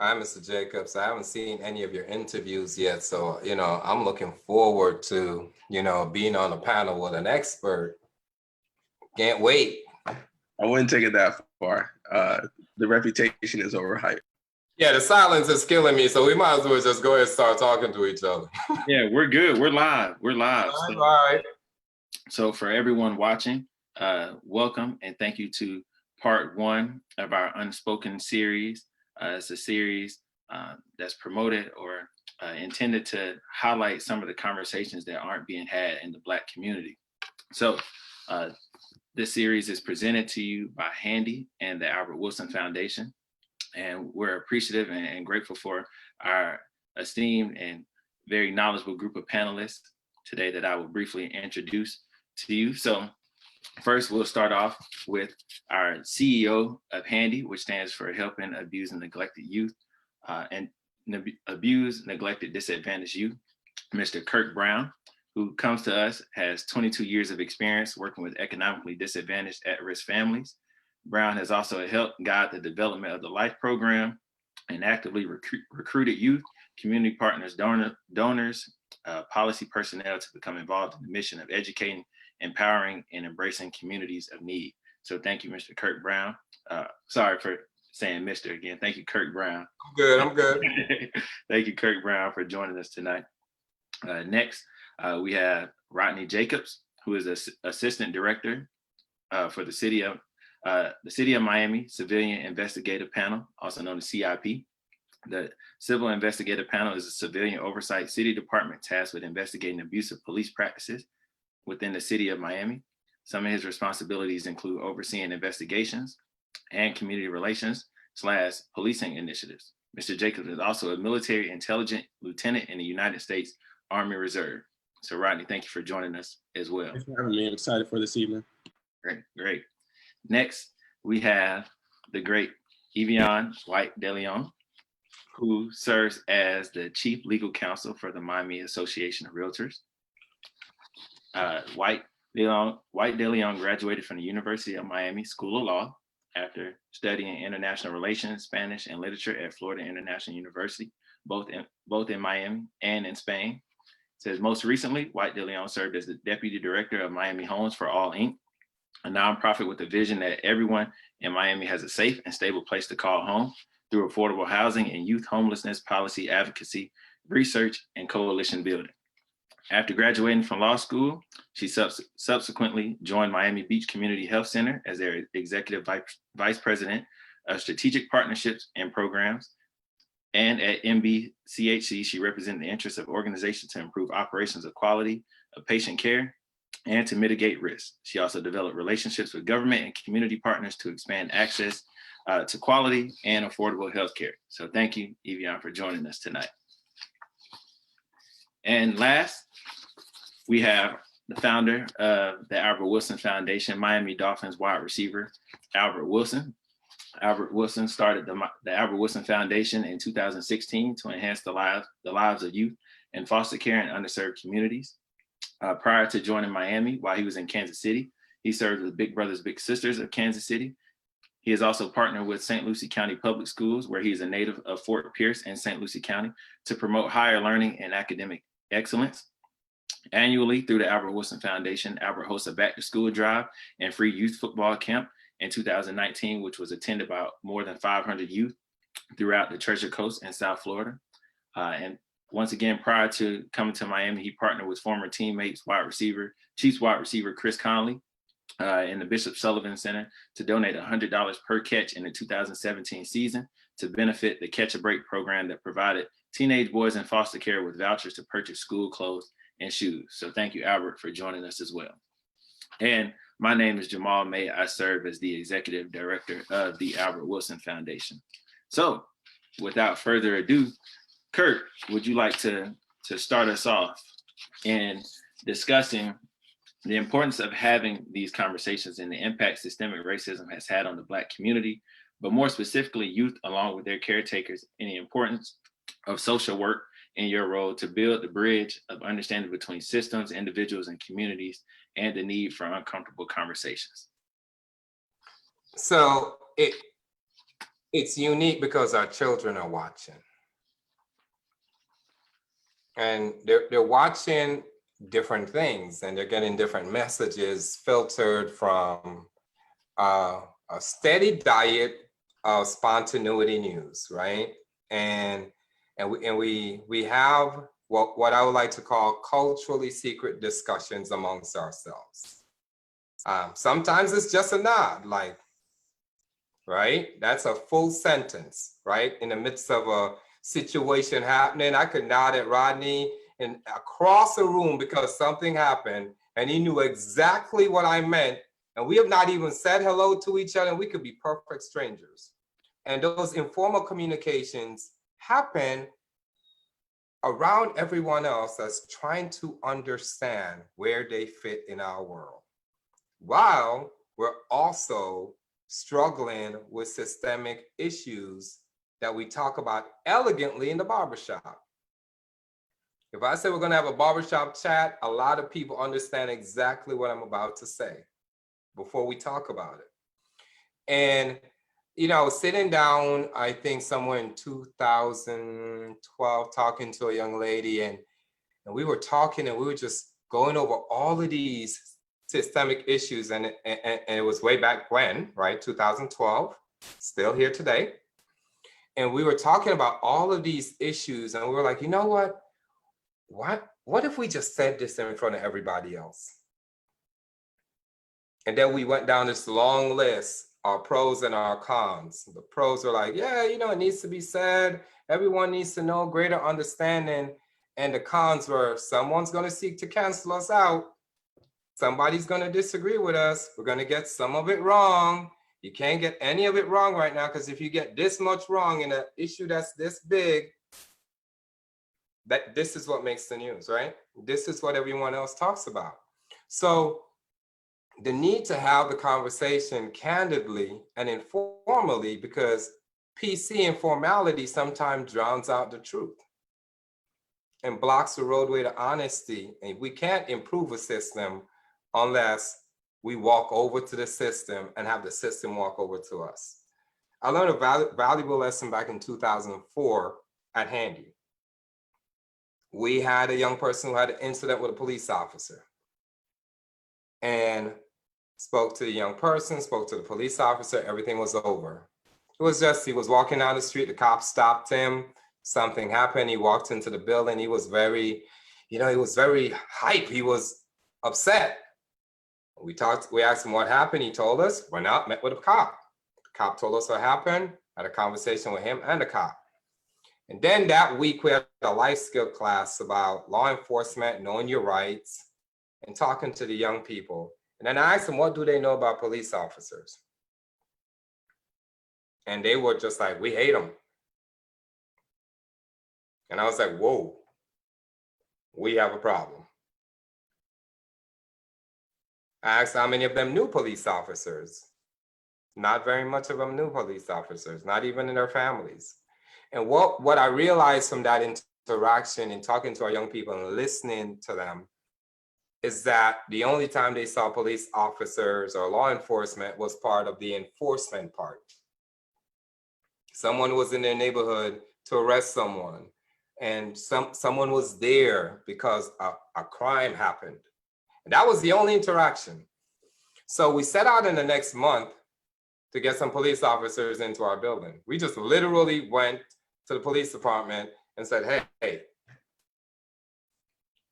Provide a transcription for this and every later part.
Hi, Mr. Jacobs. I haven't seen any of your interviews yet, so I'm looking forward to being on a panel with an expert. Can't wait. I wouldn't take it that far. The reputation is overhyped. Yeah, the silence is killing me, so we might as well just go ahead and start talking to each other. Yeah, we're good. We're live. All right. So for everyone watching, welcome and thank you to part one of our Unspoken series. It's a series that's promoted or intended to highlight some of the conversations that aren't being had in the Black community. So this series is presented to you by Handy and the Albert Wilson Foundation. And we're appreciative and grateful for our esteemed and very knowledgeable group of panelists today that I will briefly introduce to you. So first, we'll start off with our CEO of Handy, which stands for Helping Abused and Neglected Youth and Abused, Neglected, Disadvantaged Youth, Mr. Kirk Brown, who comes to us, has 22 years of experience working with economically disadvantaged at-risk families. Brown has also helped guide the development of the LIFE program and actively recruited youth, community partners, donors, policy personnel to become involved in the mission of educating, empowering, and embracing communities of need. So thank you, Mr. Kirk Brown. Sorry for saying Mr. again. Thank you, Kirk Brown. I'm good. Thank you, Kirk Brown, for joining us tonight. Next, we have Rodney Jacobs, who is Assistant Director for the City of Miami Civilian Investigative Panel, also known as CIP. The Civil Investigative Panel is a civilian oversight city department tasked with investigating abusive police practices within the city of Miami. Some of his responsibilities include overseeing investigations and community relations / policing initiatives. Mr. Jacobs is also a military intelligence lieutenant in the United States Army Reserve. So Rodney, thank you for joining us as well. Thanks for having me. I'm excited for this evening. Great. Next, we have the great Evian White DeLeon, who serves as the Chief Legal Counsel for the Miami Association of Realtors. White DeLeon graduated from the University of Miami School of Law after studying international relations, Spanish, and literature at Florida International University, both in Miami and in Spain. It says most recently, White DeLeon served as the Deputy Director of Miami Homes for All, Inc., a nonprofit with a vision that everyone in Miami has a safe and stable place to call home through affordable housing and youth homelessness policy advocacy, research, and coalition building. After graduating from law school, she subsequently joined Miami Beach Community Health Center as their Executive Vice President of Strategic Partnerships and Programs. And at MBCHC, she represented the interests of organizations to improve operations of quality of patient care and to mitigate risk. She also developed relationships with government and community partners to expand access to quality and affordable healthcare. So thank you, Evian, for joining us tonight. And last, we have the founder of the Albert Wilson Foundation, Miami Dolphins wide receiver, Albert Wilson. Albert Wilson started the Albert Wilson Foundation in 2016 to enhance the lives of youth in foster care and underserved communities. Prior to joining Miami, while he was in Kansas City, he served with Big Brothers Big Sisters of Kansas City. He has also partnered with St. Lucie County Public Schools, where he is a native of Fort Pierce and St. Lucie County, to promote higher learning and academic excellence. Annually, through the Albert Wilson Foundation, Albert hosts a back-to-school drive and free youth football camp in 2019, which was attended by more than 500 youth throughout the Treasure Coast and South Florida. And once again, prior to coming to Miami, he partnered with former teammates, Chiefs wide receiver Chris Conley in the Bishop Sullivan Center to donate $100 per catch in the 2017 season to benefit the Catch a Break program that provided teenage boys in foster care with vouchers to purchase school clothes and shoes. So thank you, Albert, for joining us as well. And my name is Jamaal May. I serve as the Executive Director of the Albert Wilson Foundation. So without further ado, Kirk, would you like to start us off in discussing the importance of having these conversations and the impact systemic racism has had on the Black community, but more specifically youth along with their caretakers, and the importance of social work in your role to build the bridge of understanding between systems, individuals, and communities, and the need for uncomfortable conversations? So It's unique because our children are watching. And they're watching different things, and they're getting different messages filtered from a steady diet of spontaneity news, right? And we have what I would like to call culturally secret discussions amongst ourselves. Sometimes it's just a nod, like, right? That's a full sentence, right? In the midst of a situation happening, I could nod at Rodney and across the room because something happened and he knew exactly what I meant. And we have not even said hello to each other, and we could be perfect strangers. And those informal communications happen around everyone else that's trying to understand where they fit in our world, while we're also struggling with systemic issues that we talk about elegantly in the barbershop. If I say we're going to have a barbershop chat, a lot of people understand exactly what I'm about to say before we talk about it. And, you know, sitting down, I think somewhere in 2012, talking to a young lady, and we were talking and we were just going over all of these systemic issues. And it was way back when, right? 2012, still here today. And we were talking about all of these issues, and we were like, you know what? What if we just said this in front of everybody else? And then we went down this long list, our pros and our cons. The pros are like, yeah, you know, it needs to be said. Everyone needs to know, greater understanding. And the cons were, someone's going to seek to cancel us out. Somebody's going to disagree with us. We're going to get some of it wrong. You can't get any of it wrong right now, because if you get this much wrong in an issue that's this big, that this is what makes the news, right? This is what everyone else talks about. So the need to have the conversation candidly and informally, because PC informality sometimes drowns out the truth and blocks the roadway to honesty. And we can't improve a system unless we walk over to the system and have the system walk over to us. I learned a valuable lesson back in 2004 at Handy. We had a young person who had an incident with a police officer, and spoke to the young person, spoke to the police officer, everything was over. It was just, he was walking down the street, the cop stopped him, something happened, he walked into the building, he was very, you know, he was very hype, he was upset. We asked him what happened, he told us, went out, met with a cop. The cop told us what happened, had a conversation with him and the cop. And then that week we had a life skill class about law enforcement, knowing your rights, and talking to the young people. And then I asked them, what do they know about police officers? And they were just like, we hate them. And I was like, whoa, we have a problem. I asked how many of them knew police officers. Not very much of them knew police officers, not even in their families. And what I realized from that interaction and talking to our young people and listening to them is that the only time they saw police officers or law enforcement was part of the enforcement part. Someone was in their neighborhood to arrest someone, and someone was there because a crime happened. And that was the only interaction. So we set out in the next month to get some police officers into our building. We just literally went to the police department and said, hey,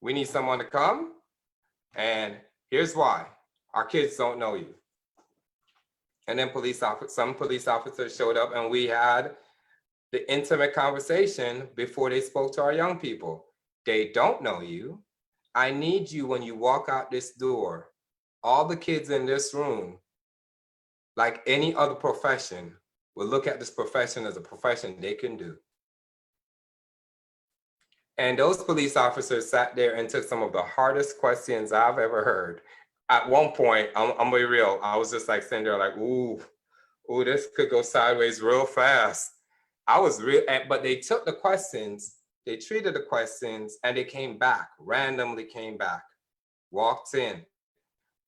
we need someone to come. And here's why: our kids don't know you. And then some police officers showed up, and we had the intimate conversation before they spoke to our young people. They don't know you. I need you when you walk out this door. All the kids in this room, like any other profession, will look at this profession as a profession they can do. And those police officers sat there and took some of the hardest questions I've ever heard. At one point, I'm gonna be real, I was just like sitting there like, ooh, this could go sideways real fast. I was real, but they took the questions, they treated the questions, and they came back, randomly came back, walked in.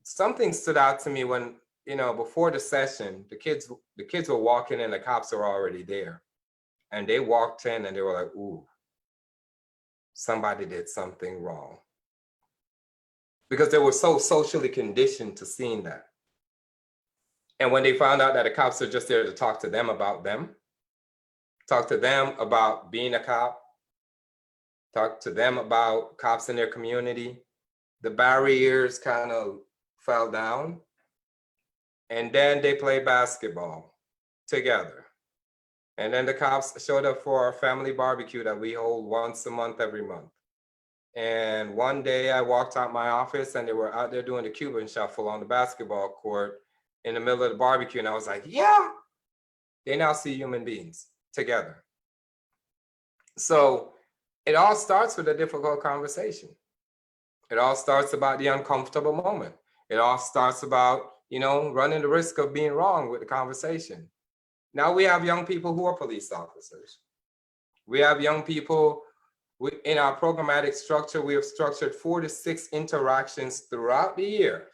Something stood out to me when, before the session, the kids were walking in, the cops were already there. And they walked in and they were like, ooh, somebody did something wrong. Because they were so socially conditioned to seeing that. And when they found out that the cops are just there to talk to them about them, talk to them about being a cop, talk to them about cops in their community, the barriers kind of fell down. And then they played basketball together. And then the cops showed up for our family barbecue that we hold once a month, every month. And one day I walked out my office and they were out there doing the Cuban shuffle on the basketball court in the middle of the barbecue. And I was like, yeah, they now see human beings together. So it all starts with a difficult conversation. It all starts about the uncomfortable moment. It all starts about, running the risk of being wrong with the conversation. Now we have young people who are police officers. We have young people in our programmatic structure. We have structured 4 to 6 interactions throughout the year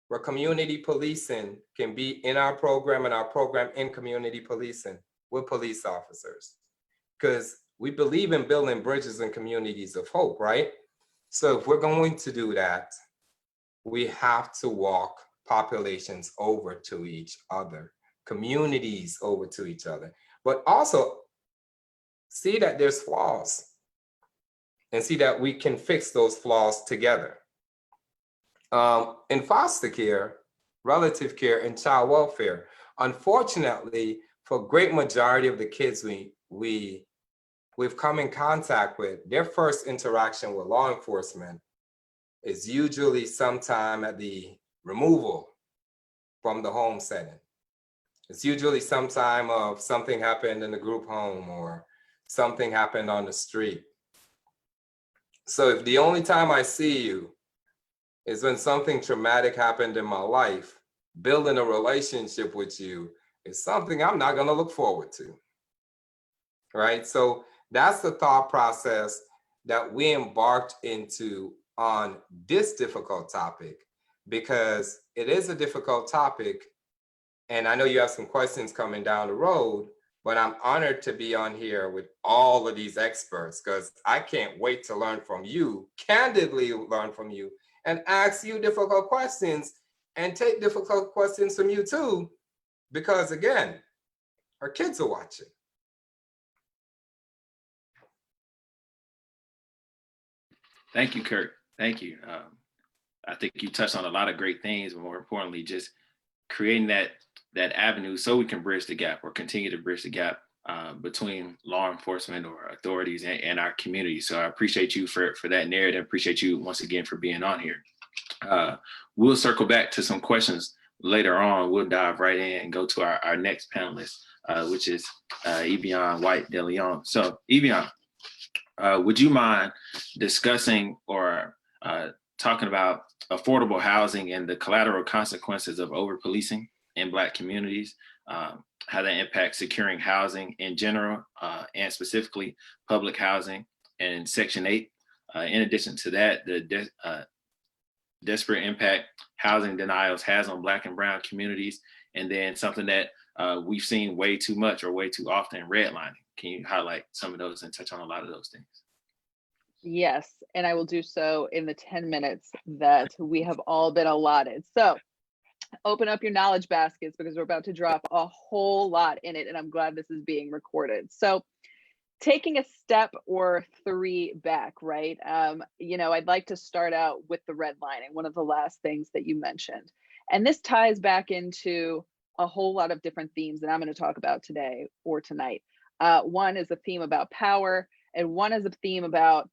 where community policing can be in our program and our program in community policing with police officers. Because we believe in building bridges and communities of hope, right? So if we're going to do that, we have to walk populations over to each other, communities over to each other, but also see that there's flaws and see that we can fix those flaws together. In foster care, relative care, and child welfare, unfortunately, for a great majority of the kids we've come in contact with, their first interaction with law enforcement is usually sometime at the removal from the home setting. It's usually sometime of something happened in the group home or something happened on the street. So if the only time I see you is when something traumatic happened in my life, building a relationship with you is something I'm not going to look forward to. Right? So that's the thought process that we embarked into on this difficult topic, because it is a difficult topic. And I know you have some questions coming down the road, but I'm honored to be on here with all of these experts, because I can't wait to learn from you, candidly learn from you, and ask you difficult questions and take difficult questions from you too, because again, our kids are watching. Thank you, Kirk. Thank you. I think you touched on a lot of great things, but more importantly, just creating that avenue so we can bridge the gap or continue to bridge the gap between law enforcement or authorities and our community. So I appreciate you for that narrative. Appreciate you once again for being on here. We'll circle back to some questions later on. We'll dive right in and go to our next panelist, which is Evian White de Leon. So Evian, would you mind discussing or talking about affordable housing and the collateral consequences of over-policing in Black communities, how that impacts securing housing in general, and specifically public housing and Section 8. In addition to that, the desperate impact housing denials has on Black and brown communities, and then something that we've seen way too much or way too often, redlining. Can you highlight some of those and touch on a lot of those things? Yes, and I will do so in the 10 minutes that we have all been allotted. So open up your knowledge baskets, because we're about to drop a whole lot in it, and I'm glad this is being recorded. So taking a step or 3 back, right? I'd like to start out with the redlining, one of the last things that you mentioned. And this ties back into a whole lot of different themes that I'm going to talk about today or tonight. One is a theme about power, and one is a theme about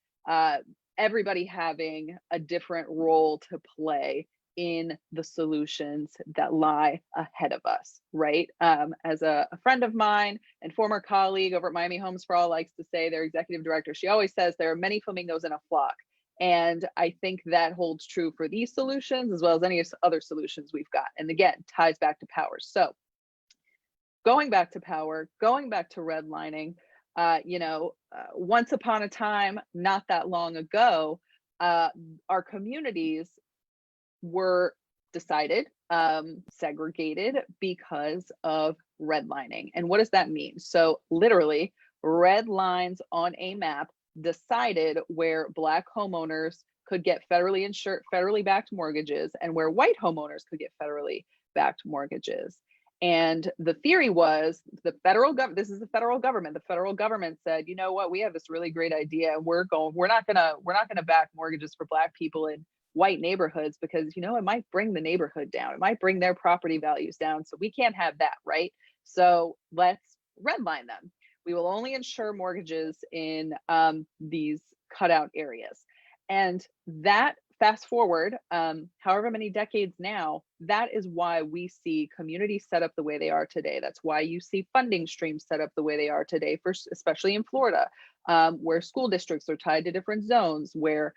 everybody having a different role to play in the solutions that lie ahead of us, right? As a friend of mine and former colleague over at Miami Homes for All likes to say, their executive director, she always says there are many flamingos in a flock. And I think that holds true for these solutions as well as any other solutions we've got. And again, ties back to power. So going back to power, going back to redlining, once upon a time, not that long ago, our communities were decided, segregated because of redlining. And what does that mean? So literally, red lines on a map decided where Black homeowners could get federally insured, federally backed mortgages, and where white homeowners could get federally backed mortgages. And the theory was the federal government, this is the federal government. The federal government said, you know what, we have this really great idea. We're not gonna back mortgages for Black people in white neighborhoods because, you know, it might bring the neighborhood down. It might bring their property values down. So we can't have that, right? So let's redline them. We will only insure mortgages in these cutout areas. And that, fast forward, however many decades now, that is why we see communities set up the way they are today. That's why you see funding streams set up the way they are today, for especially in Florida, where school districts are tied to different zones, where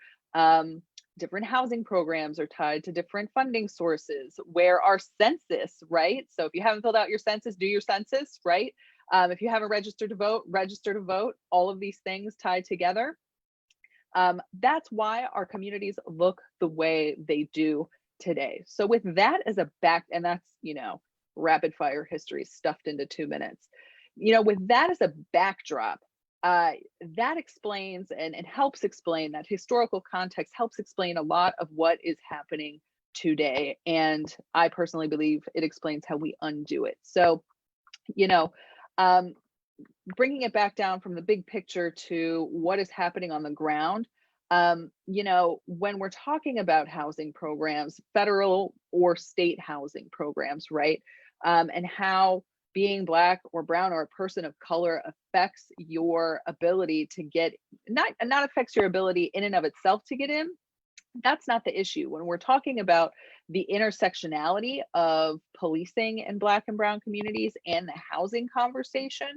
different housing programs are tied to different funding sources, where our census, right? So if you haven't filled out your census, do your census, right? If you haven't registered to vote, register to vote, all of these things tied together. That's why our communities look the way they do today. So with that as a back, and that's, you know, rapid fire history stuffed into 2 minutes, you know, with that as a backdrop, that explains and helps explain, that historical context helps explain a lot of what is happening today. And I personally believe it explains how we undo it. So, you know, bringing it back down from the big picture to what is happening on the ground, you know, when we're talking about housing programs, federal or state housing programs, right? And how being Black or brown or a person of color affects your ability to get, not affects your ability in and of itself to get in. That's not the issue. When we're talking about the intersectionality of policing in Black and brown communities and the housing conversation,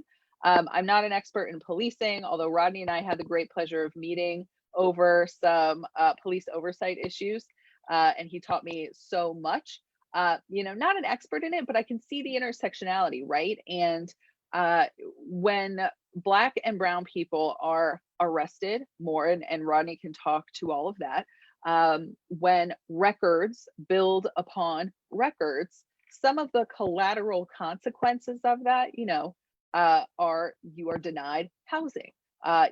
I'm not an expert in policing, although Rodney and I had the great pleasure of meeting over some police oversight issues, and he taught me so much. You know, not an expert in it, but I can see the intersectionality, right? And when Black and brown people are arrested more, and Rodney can talk to all of that, when records build upon records, some of the collateral consequences of that, you know, are you are denied housing.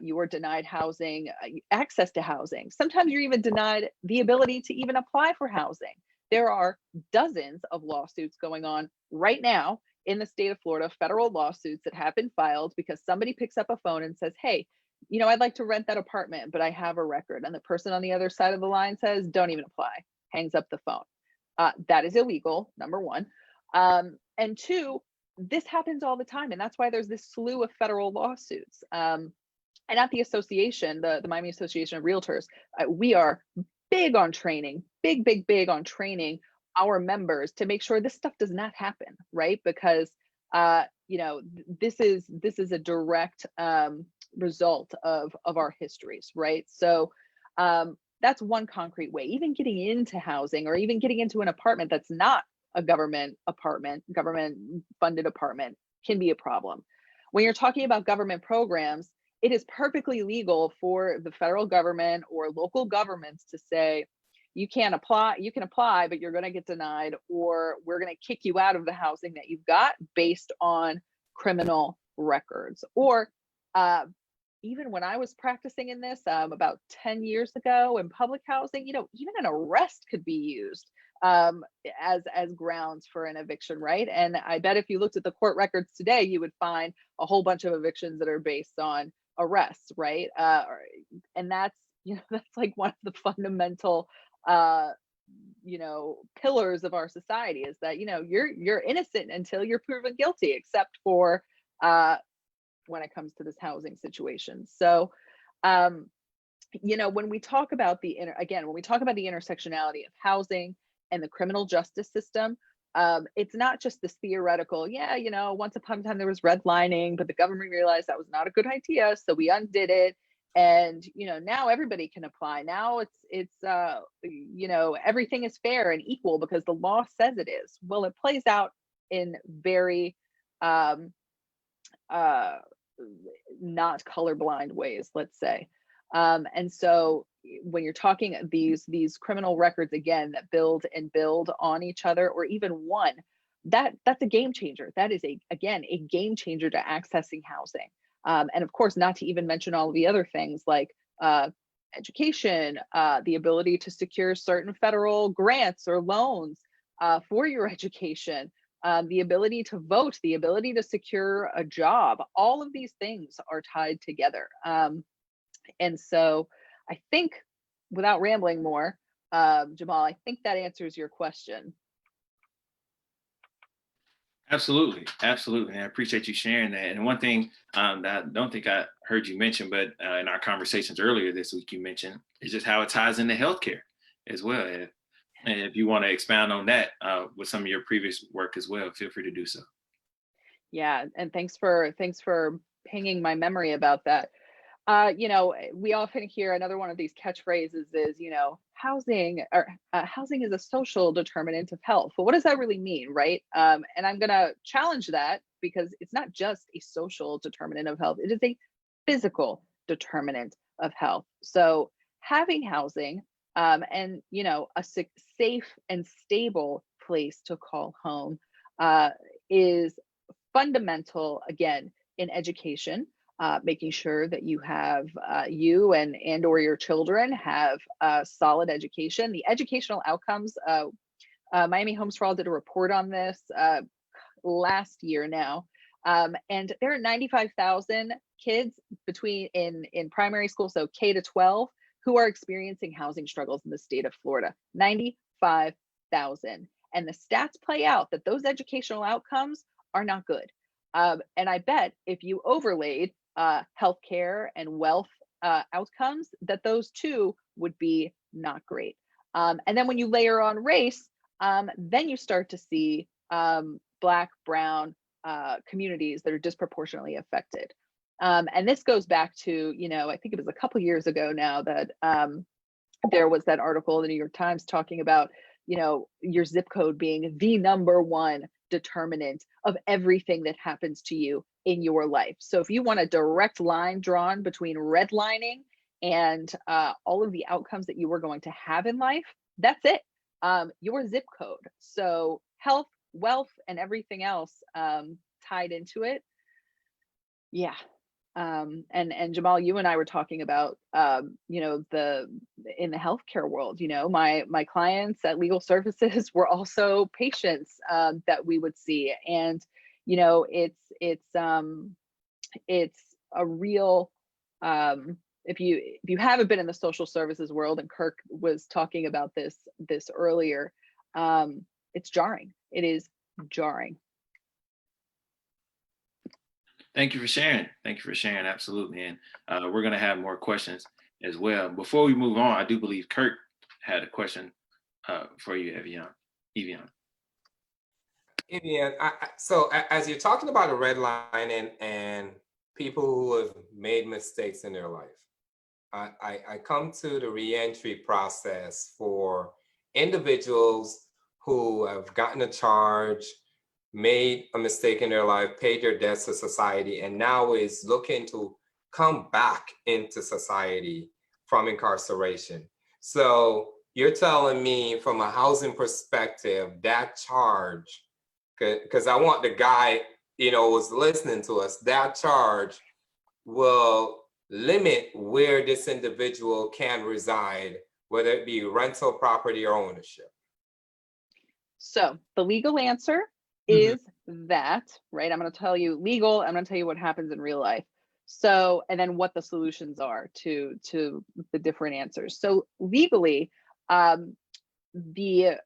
You are denied housing, access to housing. Sometimes you're even denied the ability to even apply for housing. There are dozens of lawsuits going on right now in the state of Florida, federal lawsuits that have been filed because somebody picks up a phone and says, hey, you know, I'd like to rent that apartment, but I have a record. And the person on the other side of the line says, don't even apply, hangs up the phone. That is illegal, number one. And two, this happens all the time. And that's why there's this slew of federal lawsuits. And at the association, the Miami Association of Realtors, we are big on training, big on training our members to make sure this stuff does not happen, right? Because, you know, this is a direct result of our histories, right? So that's one concrete way. Even getting into housing, or even getting into an apartment that's not a government apartment, government funded apartment, can be a problem. When you're talking about government programs, it is perfectly legal for the federal government or local governments to say, you can't apply, you can apply, but you're going to get denied, or we're going to kick you out of the housing that you've got based on criminal records. Or even when I was practicing in this about 10 years ago in public housing, you know, even an arrest could be used as grounds for an eviction, right? And I bet if you looked at the court records today, you would find a whole bunch of evictions that are based on arrests, right? And that's, you know, that's like one of the fundamental you know, pillars of our society, is that, you know, you're innocent until you're proven guilty, except for when it comes to this housing situation. So you know, when we talk about when we talk about the intersectionality of housing and the criminal justice system, it's not just this theoretical, yeah, you know, once upon a time there was redlining, but the government realized that was not a good idea, so we undid it. And, you know, now everybody can apply. Now it's you know, everything is fair and equal because the law says it is. Well, it plays out in very not colorblind ways, let's say. And so when you're talking these criminal records, again, that build and build on each other, or even one, that's a game changer. That is again a game changer to accessing housing. And of course, not to even mention all of the other things like education, the ability to secure certain federal grants or loans for your education, the ability to vote, the ability to secure a job. All of these things are tied together. And so I think, without rambling more, Jamaal, I think that answers your question. Absolutely, absolutely. And I appreciate you sharing that. And one thing that I don't think I heard you mention, but in our conversations earlier this week, you mentioned is just how it ties into healthcare as well. And if you want to expound on that with some of your previous work as well, feel free to do so. Yeah, and thanks for pinging my memory about that. You know, we often hear another one of these catchphrases is, you know, housing is a social determinant of health. Well, what does that really mean, right? And I'm gonna challenge that, because it's not just a social determinant of health, it is a physical determinant of health. So having housing, and, you know, a safe and stable place to call home is fundamental, again, in education. Making sure that you have you and or your children have solid education. The educational outcomes, Miami Homes for All did a report on this last year now, and there are 95,000 kids in primary school, so K to 12, who are experiencing housing struggles in the state of Florida. 95,000, and the stats play out that those educational outcomes are not good. And I bet if you overlaid healthcare and wealth outcomes, that those two would be not great. And then when you layer on race, then you start to see Black, brown communities that are disproportionately affected. And this goes back to, you know, I think it was a couple years ago now that there was that article in the New York Times talking about, you know, your zip code being the number one determinant of everything that happens to you in your life. So if you want a direct line drawn between redlining and all of the outcomes that you were going to have in life, that's it, your zip code. So health, wealth, and everything else tied into it. Yeah. And Jamaal, you and I were talking about, you know, in the healthcare world, you know, my clients at Legal Services were also patients that we would see, and you know, it's a real, if you haven't been in the social services world, and Kirk was talking about this earlier, it's jarring. It is jarring. Thank you for sharing. Thank you for sharing. Absolutely. And we're going to have more questions as well. Before we move on, I do believe Kirk had a question for you, Evian. Evian, so as you're talking about a red line and people who have made mistakes in their life, I come to the reentry process for individuals who have gotten a charge, made a mistake in their life, paid their debts to society, and now is looking to come back into society from incarceration. So you're telling me from a housing perspective, that charge, because I want the guy, you know, who's listening to us, that charge will limit where this individual can reside, whether it be rental property or ownership. So the legal answer is that, right? I'm going to tell you legal, I'm going to tell you what happens in real life. So, and then what the solutions are to the different answers. So legally, the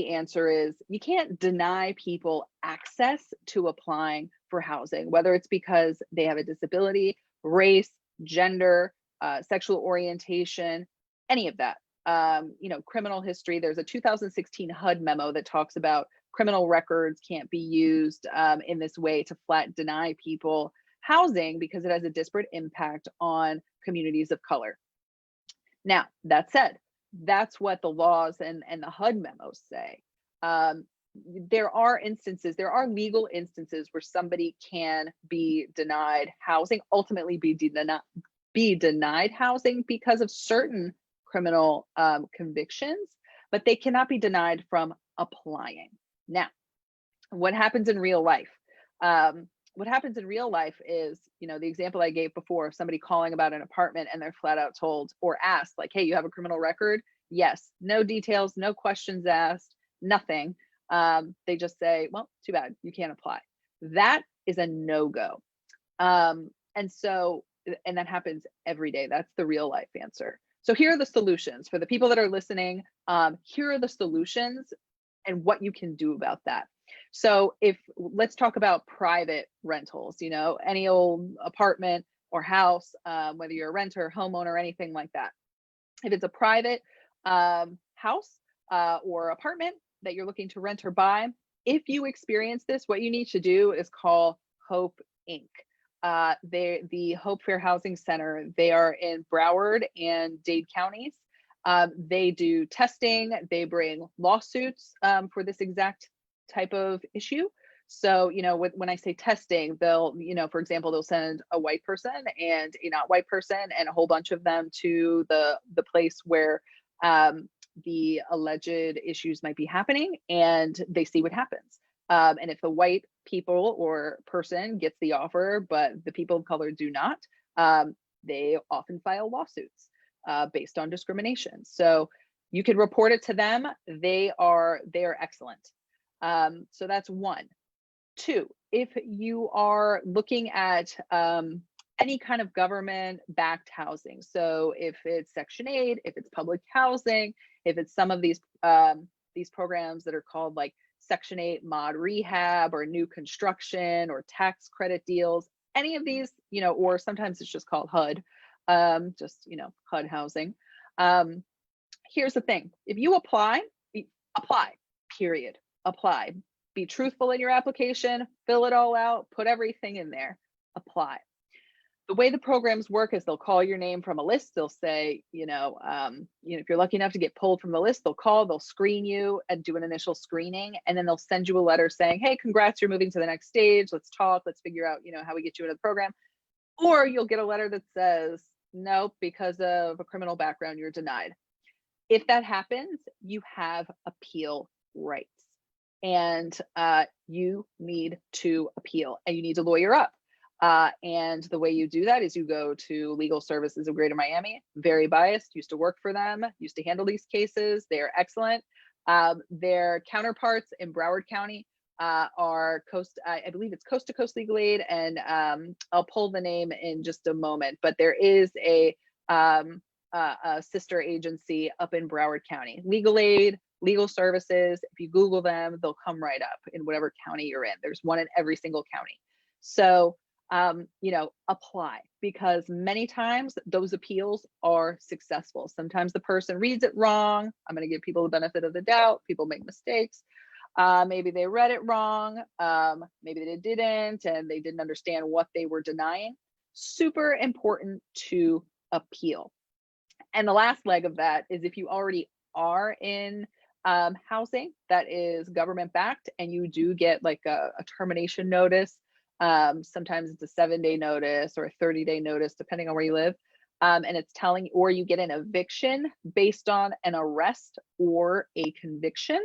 answer is you can't deny people access to applying for housing, whether it's because they have a disability, race, gender, sexual orientation, any of that. You know, criminal history. There's a 2016 HUD memo that talks about criminal records can't be used in this way to flat deny people housing because it has a disparate impact on communities of color. Now, that said, that's what the laws and the HUD memos say. There are legal instances where somebody can be denied housing, ultimately be be denied housing because of certain criminal convictions, but they cannot be denied from applying. Now, what happens in real life? What happens in real life is, you know, the example I gave before of somebody calling about an apartment and they're flat out told or asked, like, hey, you have a criminal record? Yes. No details, no questions asked, nothing. They just say, well, too bad, you can't apply. That is a no-go. And that happens every day. That's the real life answer. So here are the solutions for the people that are listening. Here are the solutions and what you can do about that. So let's talk about private rentals, you know, any old apartment or house, whether you're a renter, homeowner, anything like that. If it's a private house or apartment that you're looking to rent or buy, if you experience this, what you need to do is call Hope Inc. The Hope Fair Housing Center, they are in Broward and Dade counties. They do testing, they bring lawsuits for this exact type of issue. So, you know, when I say testing, they'll, you know, for example, they'll send a white person and a not white person and a whole bunch of them to the place where the alleged issues might be happening, and they see what happens. And if the white people or person gets the offer, but the people of color do not, they often file lawsuits based on discrimination. So you could report it to them. They are excellent. So that's one. Two, if you are looking at any kind of government-backed housing, so if it's Section 8, if it's public housing, if it's some of these programs that are called like Section 8 mod rehab or new construction or tax credit deals, any of these, you know, or sometimes it's just called HUD, HUD housing. Here's the thing: if you apply, period. Apply. Be truthful in your application, fill it all out, put everything in there, apply. The way the programs work is they'll call your name from a list. They'll say, if you're lucky enough to get pulled from the list, they'll screen you and do an initial screening. And then they'll send you a letter saying, hey, congrats, you're moving to the next stage. Let's talk. Let's figure out, how we get you into the program. Or you'll get a letter that says, nope, because of a criminal background, you're denied. If that happens, you have appeal rights. And you need to appeal and you need to lawyer up. And the way you do that is you go to Legal Services of Greater Miami, very biased, used to work for them, used to handle these cases. They are excellent. Their counterparts in Broward County are I believe it's Coast to Coast Legal Aid, and I'll pull the name in just a moment, but there is a sister agency up in Broward County. Legal Aid, Legal Services, if you Google them, they'll come right up in whatever county you're in. There's one in every single county. So, apply, because many times those appeals are successful. Sometimes the person reads it wrong. I'm going to give people the benefit of the doubt. People make mistakes. Maybe they read it wrong. Maybe they didn't, and they didn't understand what they were denying. Super important to appeal. And the last leg of that is if you already are in housing that is government backed and you do get like a termination notice. Sometimes it's a 7-day notice or a 30-day notice, depending on where you live. And it's telling, or you get an eviction based on an arrest or a conviction,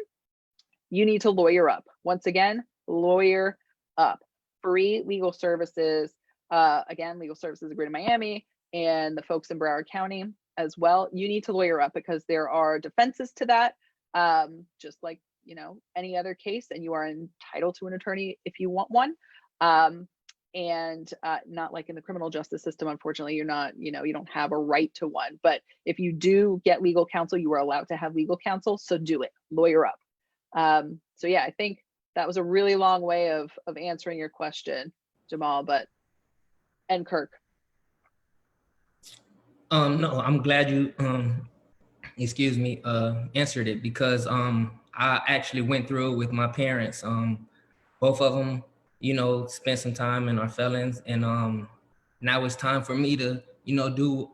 you need to lawyer up. Once again, lawyer up. Free legal services, again, Legal Services of Greater Miami and the folks in Broward County as well. You need to lawyer up because there are defenses to that. Just like, any other case, and you are entitled to an attorney if you want one. And not like in the criminal justice system, unfortunately, you're not, you don't have a right to one. But if you do get legal counsel, you are allowed to have legal counsel. So do it, lawyer up. So yeah, I think that was a really long way of answering your question, Jamaal, and Kirk. No, I'm glad you, answered it, because I actually went through it with my parents. Both of them, spent some time in our felons, and now it's time for me to, do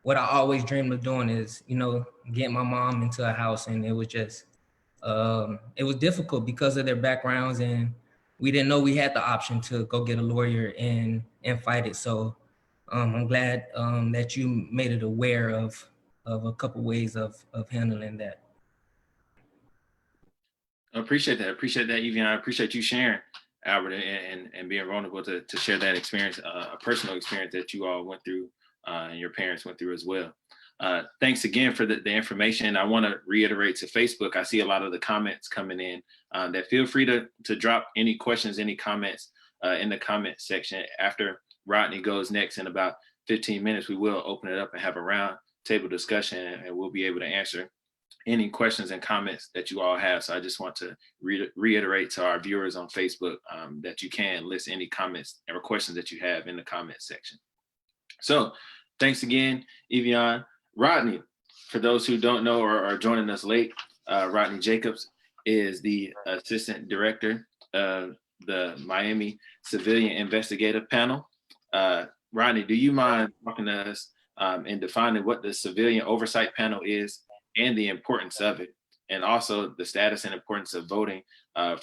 what I always dreamed of doing, is, get my mom into a house. And it was just, it was difficult because of their backgrounds, and we didn't know we had the option to go get a lawyer and fight it. So I'm glad that you made it aware of a couple ways of handling that. I appreciate that. Evian. I appreciate you sharing, Albert, and being vulnerable to share that experience, a personal experience that you all went through and your parents went through as well. Thanks again for the information. I want to reiterate to Facebook, I see a lot of the comments coming in that feel free to drop any questions, any comments in the comment section. After Rodney goes next in about 15 minutes, we will open it up and have a round table discussion, and we'll be able to answer any questions and comments that you all have. So I just want to reiterate to our viewers on Facebook that you can list any comments or questions that you have in the comment section. So thanks again, Evian. Rodney, for those who don't know or are joining us late, Rodney Jacobs is the Assistant Director of the Miami Civilian Investigative Panel. Rodney, do you mind talking to us and defining what the Civilian Oversight Panel is and the importance of it, and also the status and importance of voting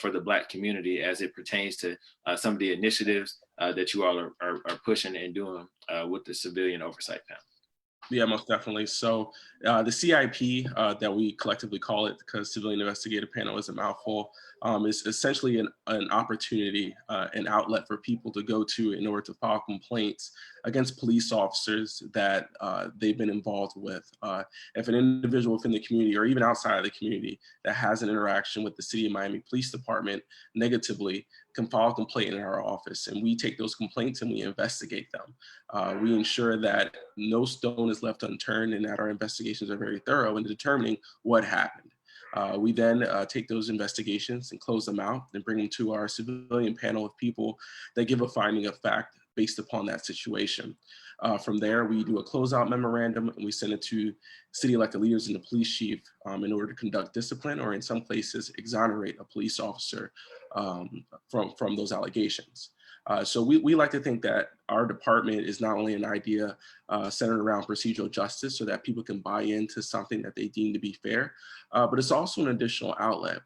for the Black community as it pertains to some of the initiatives that you all are pushing and doing with the Civilian Oversight Panel? Yeah, most definitely. So the CIP that we collectively call it, because Civilian Investigative Panel is a mouthful, is essentially an opportunity, an outlet for people to go to in order to file complaints against police officers that they've been involved with. If an individual within the community or even outside of the community that has an interaction with the City of Miami Police Department negatively can file a complaint in our office, and we take those complaints and we investigate them. We ensure that no stone is left unturned and that our investigations are very thorough in determining what happened. We then take those investigations and close them out and bring them to our civilian panel of people that give a finding of fact based upon that situation. From there, we do a closeout memorandum and we send it to city elected leaders and the police chief in order to conduct discipline, or in some places exonerate a police officer from those allegations. So we like to think that our department is not only an idea centered around procedural justice so that people can buy into something that they deem to be fair, but it's also an additional outlet.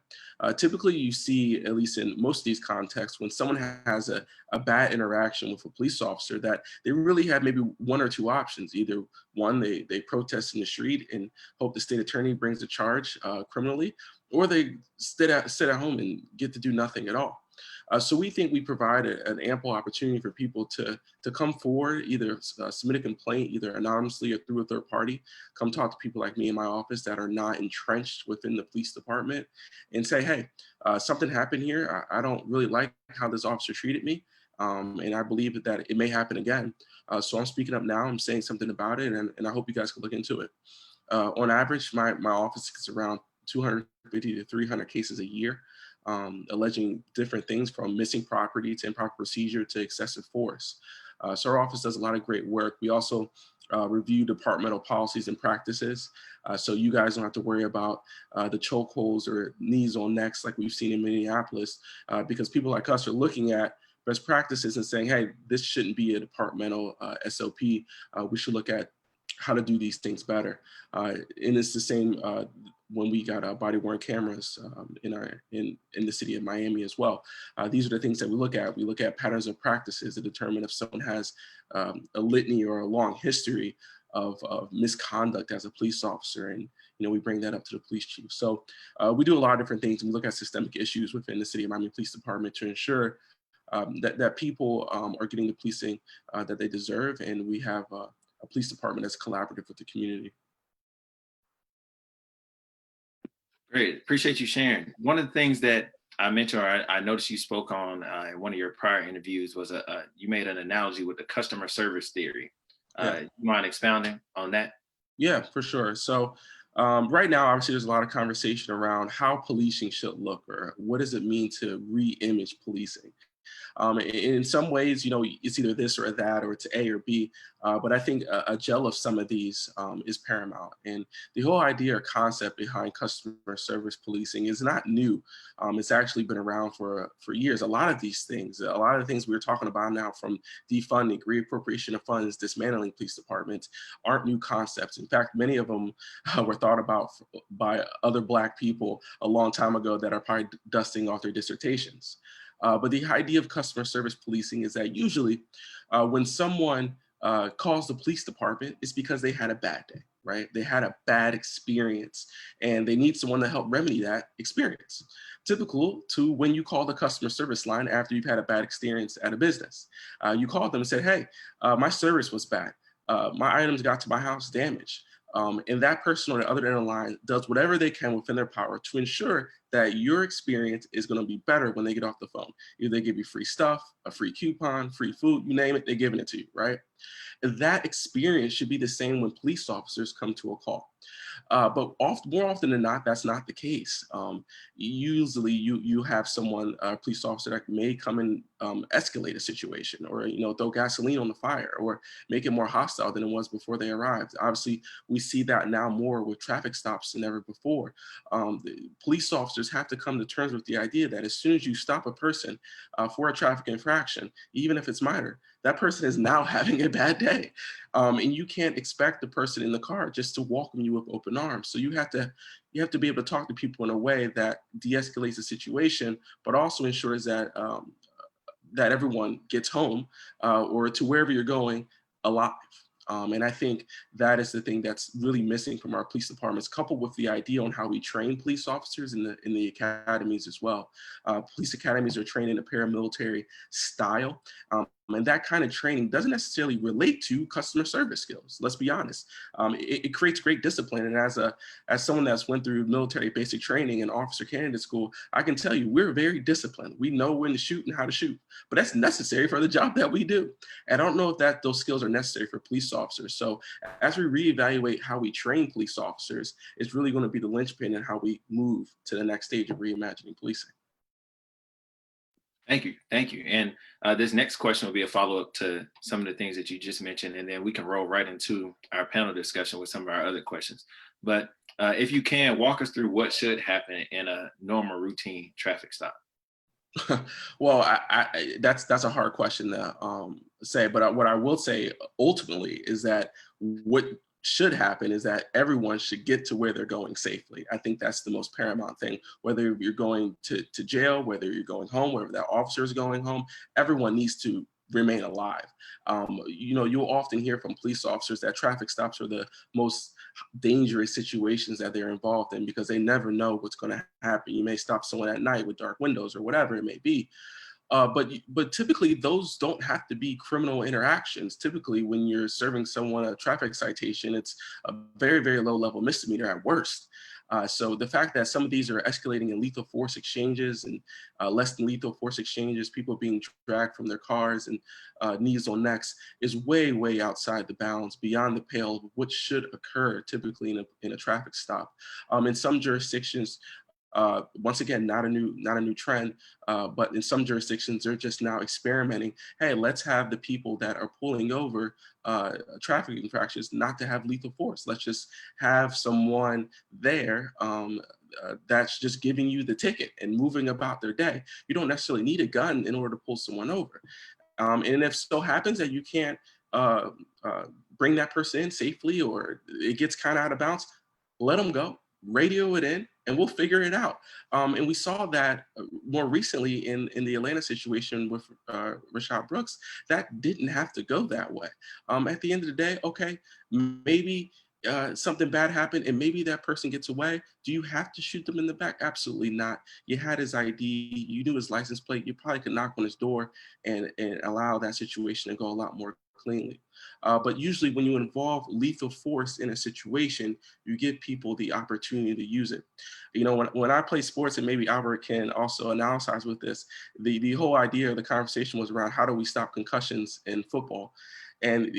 Typically you see, at least in most of these contexts, when someone has a bad interaction with a police officer, that they really have maybe one or two options. Either one, they protest in the street and hope the state attorney brings a charge criminally, or they sit at home and get to do nothing at all. So we think we provide an ample opportunity for people to come forward, either submit a complaint, either anonymously or through a third party, come talk to people like me in my office that are not entrenched within the police department, and say, hey, something happened here. I don't really like how this officer treated me. And I believe that it may happen again. So I'm speaking up now, I'm saying something about it, and I hope you guys can look into it. On average, my office gets around 250 to 300 cases a year, alleging different things from missing property to improper procedure to excessive force. So our office does a lot of great work. We also review departmental policies and practices. So you guys don't have to worry about the chokeholds or knees on necks like we've seen in Minneapolis, because people like us are looking at best practices and saying, hey, this shouldn't be a departmental SOP. We should look at how to do these things better. And it's the same when we got body-worn cameras in the city of Miami as well. These are the things that we look at. We look at patterns of practices to determine if someone has a litany or a long history of misconduct as a police officer, and we bring that up to the police chief. So we do a lot of different things, and we look at systemic issues within the City of Miami Police Department to ensure that people are getting the policing that they deserve, and we have a police department that's collaborative with the community. Great, appreciate you sharing. One of the things that I mentioned, or I noticed you spoke on in one of your prior interviews, was you made an analogy with the customer service theory. Yeah. You mind expounding on that? Yeah, for sure. So right now, obviously, there's a lot of conversation around how policing should look, or what does it mean to re-image policing. In some ways, it's either this or that, or it's A or B. But I think a gel of some of these is paramount. And the whole idea or concept behind customer service policing is not new. It's actually been around for years. A lot of these things, a lot of the things we're talking about now, from defunding, reappropriation of funds, dismantling police departments, aren't new concepts. In fact, many of them were thought about by other Black people a long time ago that are probably dusting off their dissertations. But the idea of customer service policing is that usually when someone calls the police department, it's because they had a bad day, right? They had a bad experience and they need someone to help remedy that experience. Typical to when you call the customer service line after you've had a bad experience at a business. You called them and said, hey, my service was bad. My items got to my house damaged. And that person on the other end of the line does whatever they can within their power to ensure that your experience is going to be better when they get off the phone. Either they give you free stuff, a free coupon, free food, you name it, they're giving it to you, right? And that experience should be the same when police officers come to a call. But more often than not, that's not the case. Usually you have someone, a police officer that may come and escalate a situation, or throw gasoline on the fire, or make it more hostile than it was before they arrived. Obviously, we see that now more with traffic stops than ever before. The police officers have to come to terms with the idea that as soon as you stop a person for a traffic infraction, even if it's minor, that person is now having a bad day. And you can't expect the person in the car just to welcome you with open arms. So you have to be able to talk to people in a way that de-escalates the situation, but also ensures that that everyone gets home or to wherever you're going alive. And I think that is the thing that's really missing from our police departments, coupled with the idea on how we train police officers in the academies as well. Police academies are trained in a paramilitary style. And that kind of training doesn't necessarily relate to customer service skills. Let's be honest. It creates great discipline. And as someone that's went through military basic training and officer candidate school, I can tell you we're very disciplined. We know when to shoot and how to shoot, but that's necessary for the job that we do. And I don't know if those skills are necessary for police officers. So as we reevaluate how we train police officers, it's really going to be the linchpin in how we move to the next stage of reimagining policing. Thank you. And this next question will be a follow-up to some of the things that you just mentioned, and then we can roll right into our panel discussion with some of our other questions. But if you can, walk us through what should happen in a normal routine traffic stop. Well, that's a hard question to say, but what I will say ultimately is that what should happen is that everyone should get to where they're going safely. I think that's the most paramount thing. Whether you're going to jail, whether you're going home, whether that officer is going home, everyone needs to remain alive. You'll often hear from police officers that traffic stops are the most dangerous situations that they're involved in because they never know what's going to happen. You may stop someone at night with dark windows or whatever it may be. But typically those don't have to be criminal interactions. Typically when you're serving someone a traffic citation, it's a very, very low level misdemeanor at worst. So the fact that some of these are escalating in lethal force exchanges and less than lethal force exchanges, people being dragged from their cars and knees on necks, is way, way outside the bounds, beyond the pale of what should occur typically in a traffic stop. In some jurisdictions, once again, not a new trend, but in some jurisdictions, they're just now experimenting. Hey, let's have the people that are pulling over traffic infractions not to have lethal force. Let's just have someone there that's just giving you the ticket and moving about their day. You don't necessarily need a gun in order to pull someone over. And if so happens that you can't bring that person in safely, or it gets kind of out of bounds, let them go. Radio it in, and we'll figure it out. And we saw that more recently in the Atlanta situation with Rashad Brooks. That didn't have to go that way. At the end of the day, okay, maybe something bad happened and maybe that person gets away. Do you have to shoot them in the back? Absolutely not. You had his ID, you knew his license plate, you probably could knock on his door and allow that situation to go a lot more cleanly. But usually when you involve lethal force in a situation, you give people the opportunity to use it. When I play sports, and maybe Albert can also analyze with this, the whole idea of the conversation was around how do we stop concussions in football? And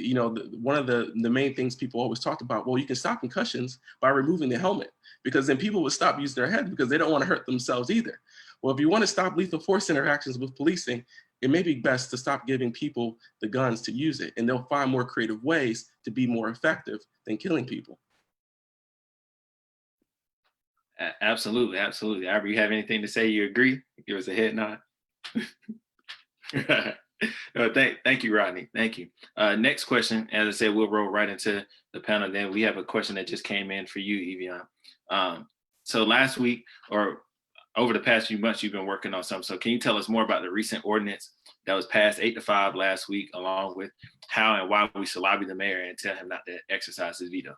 one of the main things people always talked about, well, you can stop concussions by removing the helmet, because then people would stop using their head because they don't want to hurt themselves either. Well, if you want to stop lethal force interactions with policing, it may be best to stop giving people the guns to use it, and they'll find more creative ways to be more effective than killing people. Absolutely. Albert, you have anything to say? You agree? Give us a head nod. No, thank you, Rodney. Thank you. Next question, as I said, we'll roll right into the panel. Then we have a question that just came in for you, Evian. So last week, or over the past few months, you've been working on something. So can you tell us more about the recent ordinance that was passed 8-5 last week, along with how and why we should lobby the mayor and tell him not to exercise his veto?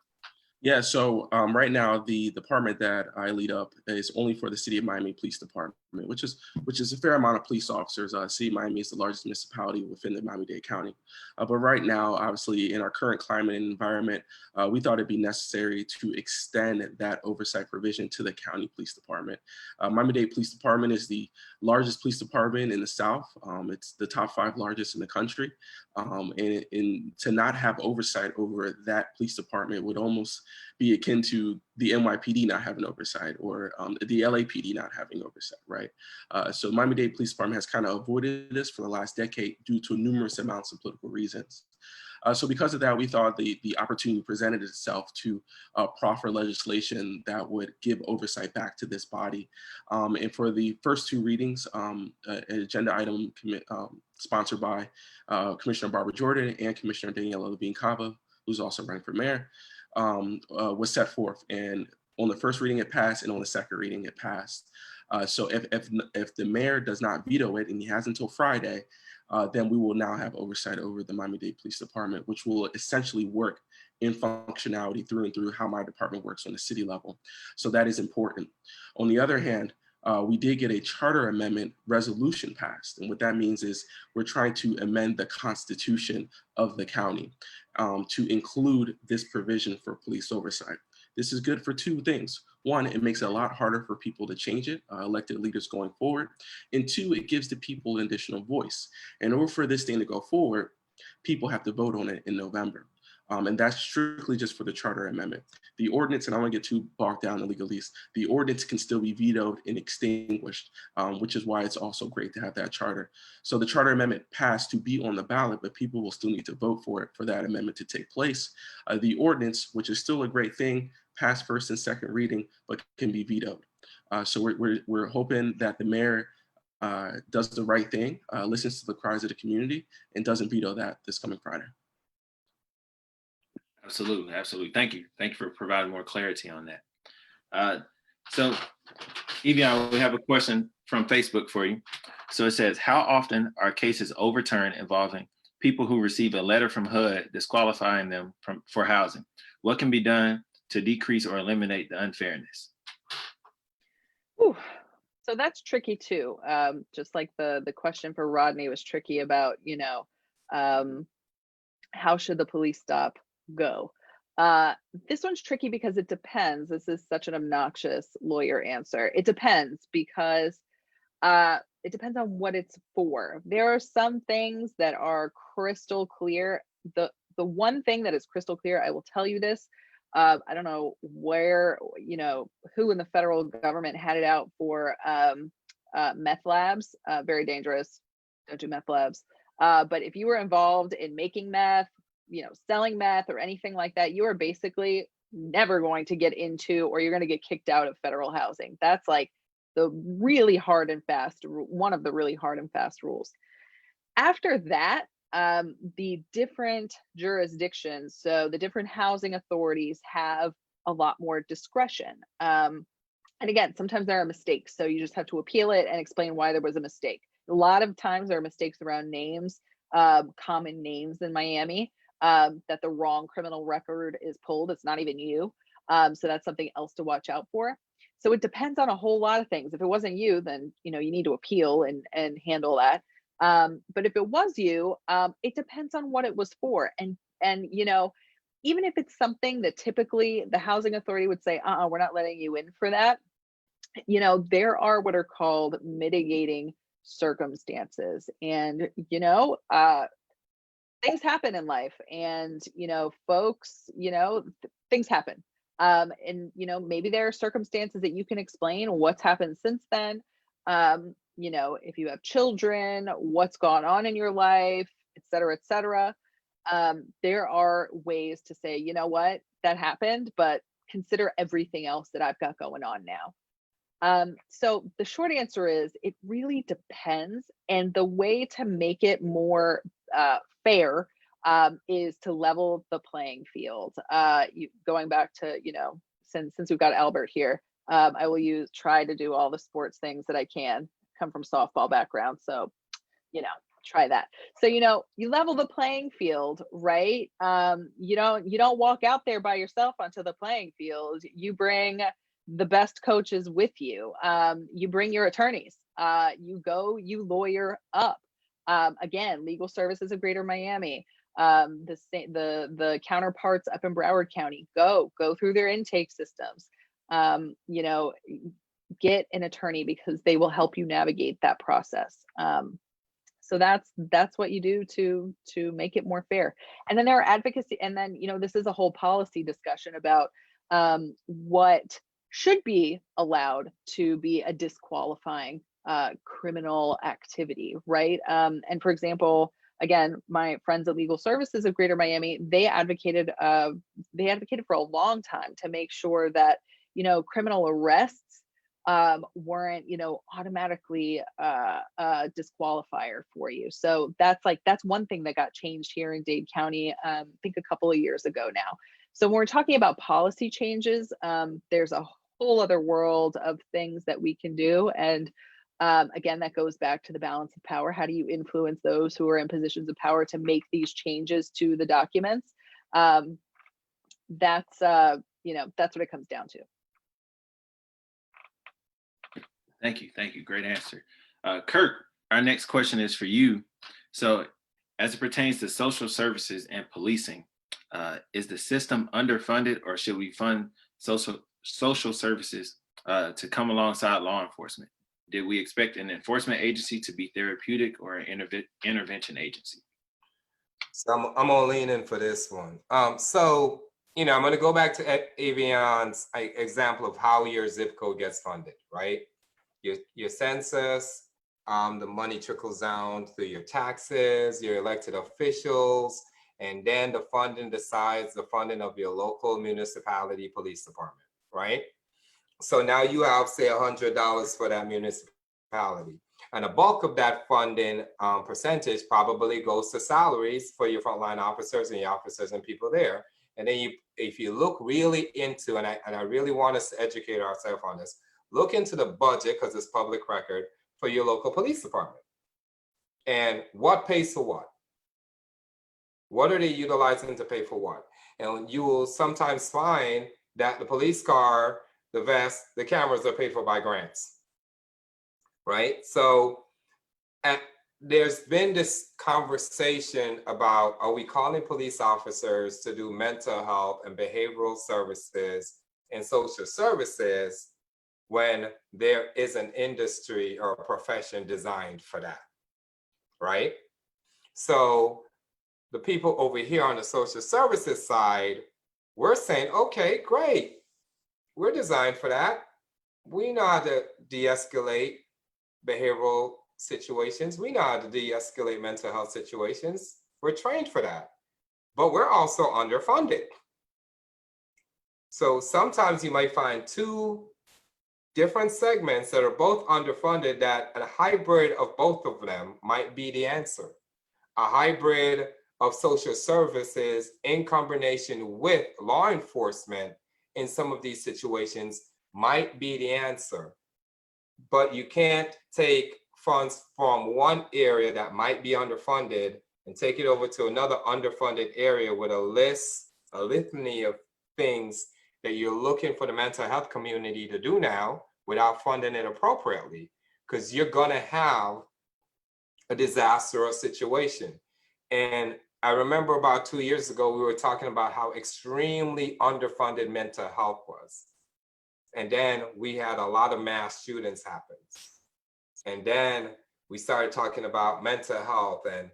Yeah, so right now the department that I lead up is only for the City of Miami Police Department, which is a fair amount of police officers. City of Miami is the largest municipality within the Miami-Dade County. But right now, obviously, in our current climate and environment, we thought it'd be necessary to extend that oversight provision to the county police department. Miami-Dade Police Department is the largest police department in the South. It's the top 5 largest in the country. And to not have oversight over that police department would almost be akin to the NYPD not having oversight, or the LAPD not having oversight, right? So Miami-Dade Police Department has kind of avoided this for the last decade due to numerous amounts of political reasons. So because of that, we thought the opportunity presented itself to proffer legislation that would give oversight back to this body. And for the first 2 readings, an agenda item sponsored by Commissioner Barbara Jordan and Commissioner Daniela Levine-Cava, who's also running for mayor, was set forth. And on the first reading it passed, and on the second reading it passed. So if the mayor does not veto it, and he has until Friday, then we will now have oversight over the Miami-Dade Police Department, which will essentially work in functionality through and through how my department works on the city level. So that is important. On the other hand, we did get a charter amendment resolution passed. And what that means is we're trying to amend the constitution of the county to include this provision for police oversight. This is good for 2 things. 1, it makes it a lot harder for people to change it, elected leaders going forward. And 2, it gives the people an additional voice. In order for this thing to go forward, people have to vote on it in November. And that's strictly just for the charter amendment. The ordinance, and I don't want to get too bogged down in legalese, the ordinance can still be vetoed and extinguished, which is why it's also great to have that charter. So the charter amendment passed to be on the ballot, but people will still need to vote for it for that amendment to take place. The ordinance, which is still a great thing, passed first and second reading, but can be vetoed. So we're hoping that the mayor does the right thing, listens to the cries of the community, and doesn't veto that this coming Friday. Absolutely, absolutely. Thank you. Thank you for providing more clarity on that. So, Evian, we have a question from Facebook for you. So it says, how often are cases overturned involving people who receive a letter from HUD disqualifying them for housing? What can be done to decrease or eliminate the unfairness? Ooh, so that's tricky too. Just like the question for Rodney was tricky about, how should the police stop go? This one's tricky because it depends. This is such an obnoxious lawyer answer. It depends because it depends on what it's for. There are some things that are crystal clear. The one thing that is crystal clear, I will tell you this, I don't know where, who in the federal government had it out for meth labs, very dangerous, don't do meth labs. But if you were involved in making meth, selling meth or anything like that, you are basically never going to get into, or you're going to get kicked out of federal housing. That's like the really hard and fast, one of the really hard and fast rules. After that, the different jurisdictions, so the different housing authorities have a lot more discretion. And again, sometimes there are mistakes. So you just have to appeal it and explain why there was a mistake. A lot of times there are mistakes around names, common names in Miami, that the wrong criminal record is pulled. It's not even you. So that's something else to watch out for. So it depends on a whole lot of things. If it wasn't you, then, you need to appeal and handle that. But if it was you, it depends on what it was for. And even if it's something that typically the housing authority would say, we're not letting you in for that. There are what are called mitigating circumstances, and things happen in life, and folks, things happen, and maybe there are circumstances that you can explain what's happened since then. If you have children, what's gone on in your life, et cetera, et cetera. There are ways to say, you know what, that happened, but consider everything else that I've got going on now. So the short answer is it really depends. And the way to make it more fair is to level the playing field. Going back to, since we've got Albert here, I will try to do all the sports things that I can. Come from softball background, so try that. So you level the playing field, right? You don't walk out there by yourself onto the playing field. You bring the best coaches with you. You bring your attorneys. You lawyer up. Again, legal services of Greater Miami. The counterparts up in Broward County, go through their intake systems. Get an attorney because they will help you navigate that process. So that's what you do to make it more fair. And then there are advocacy, and then this is a whole policy discussion about what should be allowed to be a disqualifying criminal activity, right? And for example, again, my friends at Legal Services of Greater Miami, they advocated for a long time to make sure that criminal arrests weren't automatically a disqualifier for you. So that's one thing that got changed here in Dade County, I think a couple of years ago now. So when we're talking about policy changes, there's a whole other world of things that we can do. And again, that goes back to the balance of power. How do you influence those who are in positions of power to make these changes to the documents? That's what it comes down to. Thank you. Great answer. Kirk, our next question is for you. So as it pertains to social services and policing, is the system underfunded, or should we fund social services to come alongside law enforcement? Did we expect an enforcement agency to be therapeutic or an intervention agency? So I'm gonna lean in for this one. So I'm gonna go back to Evian's example of how your zip code gets funded, right? Your census, the money trickles down through your taxes, your elected officials, and then the funding decides the funding of your local municipality police department, right? So now you have, say, $100 for that municipality. And a bulk of that funding percentage probably goes to salaries for your frontline officers and your officers and people there. And then if you look really into, and I really want us to educate ourselves on this, look into the budget, because it's public record, for your local police department. And what pays for what? What are they utilizing to pay for what? And you will sometimes find that the police car, the vest, the cameras are paid for by grants, right? So there's been this conversation about, are we calling police officers to do mental health and behavioral services and social services when there is an industry or a profession designed for that, right? So the people over here on the social services side, we're saying, okay, great. We're designed for that. We know how to de-escalate behavioral situations. We know how to de-escalate mental health situations. We're trained for that, but we're also underfunded. So sometimes you might find two different segments that are both underfunded, that a hybrid of both of them might be the answer. A hybrid of social services in combination with law enforcement in some of these situations might be the answer. But you can't take funds from one area that might be underfunded and take it over to another underfunded area with a litany of things that you're looking for the mental health community to do now without funding it appropriately, because you're gonna have a disaster or situation. And I remember about 2 years ago, we were talking about how extremely underfunded mental health was. And then we had a lot of mass shootings happen. And then we started talking about mental health and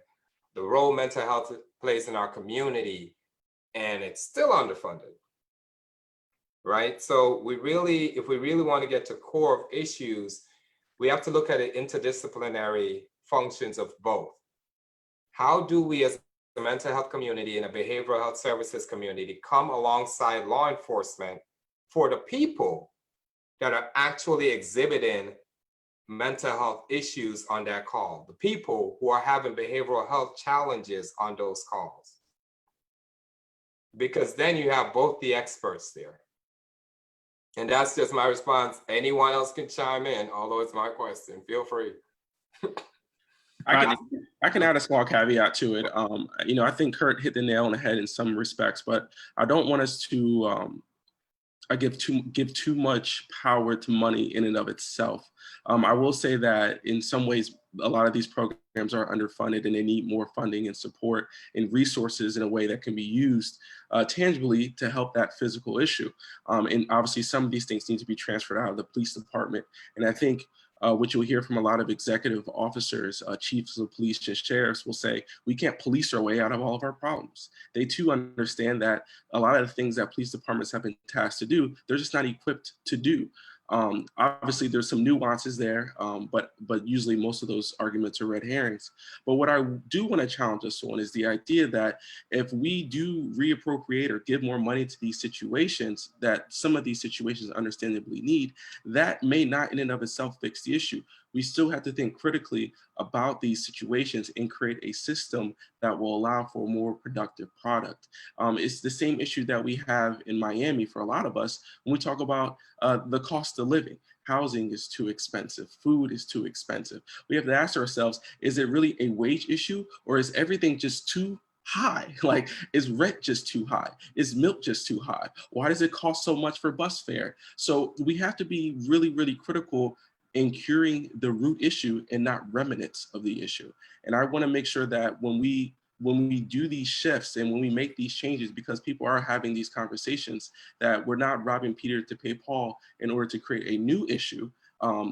the role mental health plays in our community, and it's still underfunded, right? So if we really want to get to core of issues, we have to look at the interdisciplinary functions of both. How do we as a mental health community and a behavioral health services community come alongside law enforcement for the people that are actually exhibiting mental health issues on that call, the people who are having behavioral health challenges on those calls? Because then you have both the experts there. And that's just my response. Anyone else can chime in, although it's my question. Feel free. I can add a small caveat to it. I think Kurt hit the nail on the head in some respects, but I don't want us to give too much power to money in and of itself. I will say that in some ways, a lot of these programs are underfunded and they need more funding and support and resources in a way that can be used tangibly to help that physical issue. And obviously some of these things need to be transferred out of the police department. And I think what you'll hear from a lot of executive officers, chiefs of police and sheriffs will say, we can't police our way out of all of our problems. They too understand that a lot of the things that police departments have been tasked to do, they're just not equipped to do. Obviously there's some nuances there, but usually most of those arguments are red herrings. But what I do want to challenge us on is the idea that if we do reappropriate or give more money to these situations that some of these situations understandably need, that may not in and of itself fix the issue. We still have to think critically about these situations and create a system that will allow for a more productive product. It's the same issue that we have in Miami for a lot of us when we talk about the cost of living. Housing is too expensive, food is too expensive. We have to ask ourselves, is it really a wage issue or is everything just too high? Like, is rent just too high? Is milk just too high? Why does it cost so much for bus fare? So we have to be really, really critical in curing the root issue and not remnants of the issue. And I want to make sure that when we do these shifts and when we make these changes, because people are having these conversations, that we're not robbing Peter to pay Paul in order to create a new issue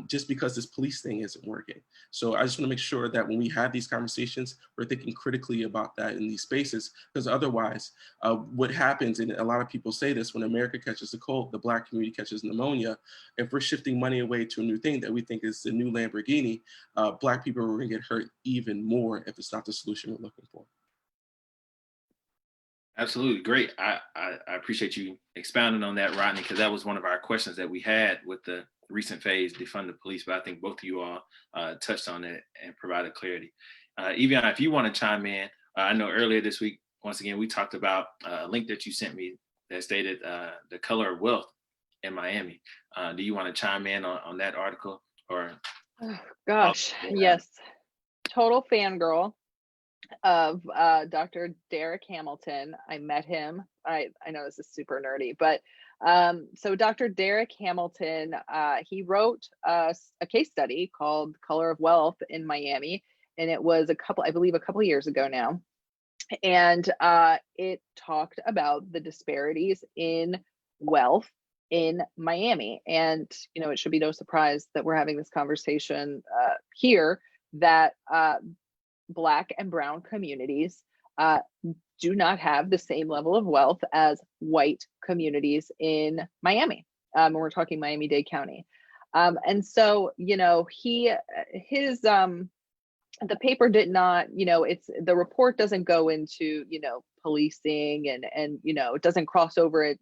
just because this police thing isn't working. So I just want to make sure that when we have these conversations, we're thinking critically about that in these spaces, because otherwise what happens, and a lot of people say this, when America catches a cold, the Black community catches pneumonia. If we're shifting money away to a new thing that we think is the new Lamborghini, Black people are going to get hurt even more if it's not the solution we're looking for. Absolutely, great. I appreciate you expounding on that, Rodney, because that was one of our questions that we had with the recent phase, defund the police, but I think both of you all touched on it and provided clarity. Evian, if you want to chime in, I know earlier this week, once again, we talked about a link that you sent me that stated the color of wealth in Miami. Do you want to chime in on that article? Or? Oh, gosh, yes. Total fangirl of Dr. Derek Hamilton. I met him. I know this is super nerdy, but so Dr. Derek Hamilton, he wrote a case study called Color of Wealth in Miami, and it was I believe a couple years ago now. And it talked about the disparities in wealth in Miami. And, it should be no surprise that we're having this conversation here, that Black and brown communities do not have the same level of wealth as white communities in Miami. And we're talking Miami-Dade County. And so, the paper did not, the report doesn't go into, policing and it doesn't cross over it,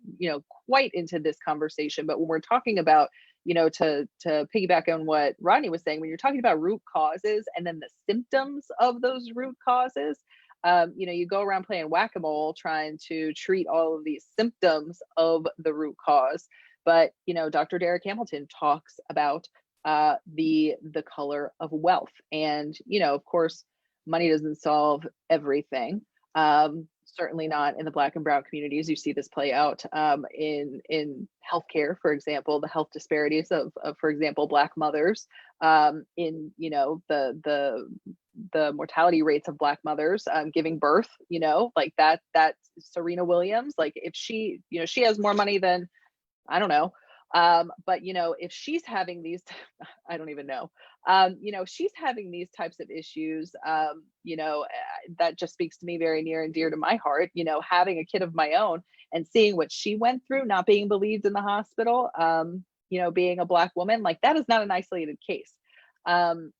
quite into this conversation. But when we're talking about, to piggyback on what Rodney was saying, when you're talking about root causes and then the symptoms of those root causes, you go around playing whack-a-mole trying to treat all of these symptoms of the root cause. But, Dr. Derek Hamilton talks about the color of wealth. And, of course, money doesn't solve everything. Certainly not in the Black and brown communities. You see this play out in healthcare, for example, the health disparities of for example, Black mothers, in the mortality rates of Black mothers giving birth, like that Serena Williams, like if she, she has more money than, I don't know. But if she's having these, I don't even know, she's having these types of issues, that just speaks to me very near and dear to my heart, having a kid of my own and seeing what she went through, not being believed in the hospital, being a Black woman, like that is not an isolated case.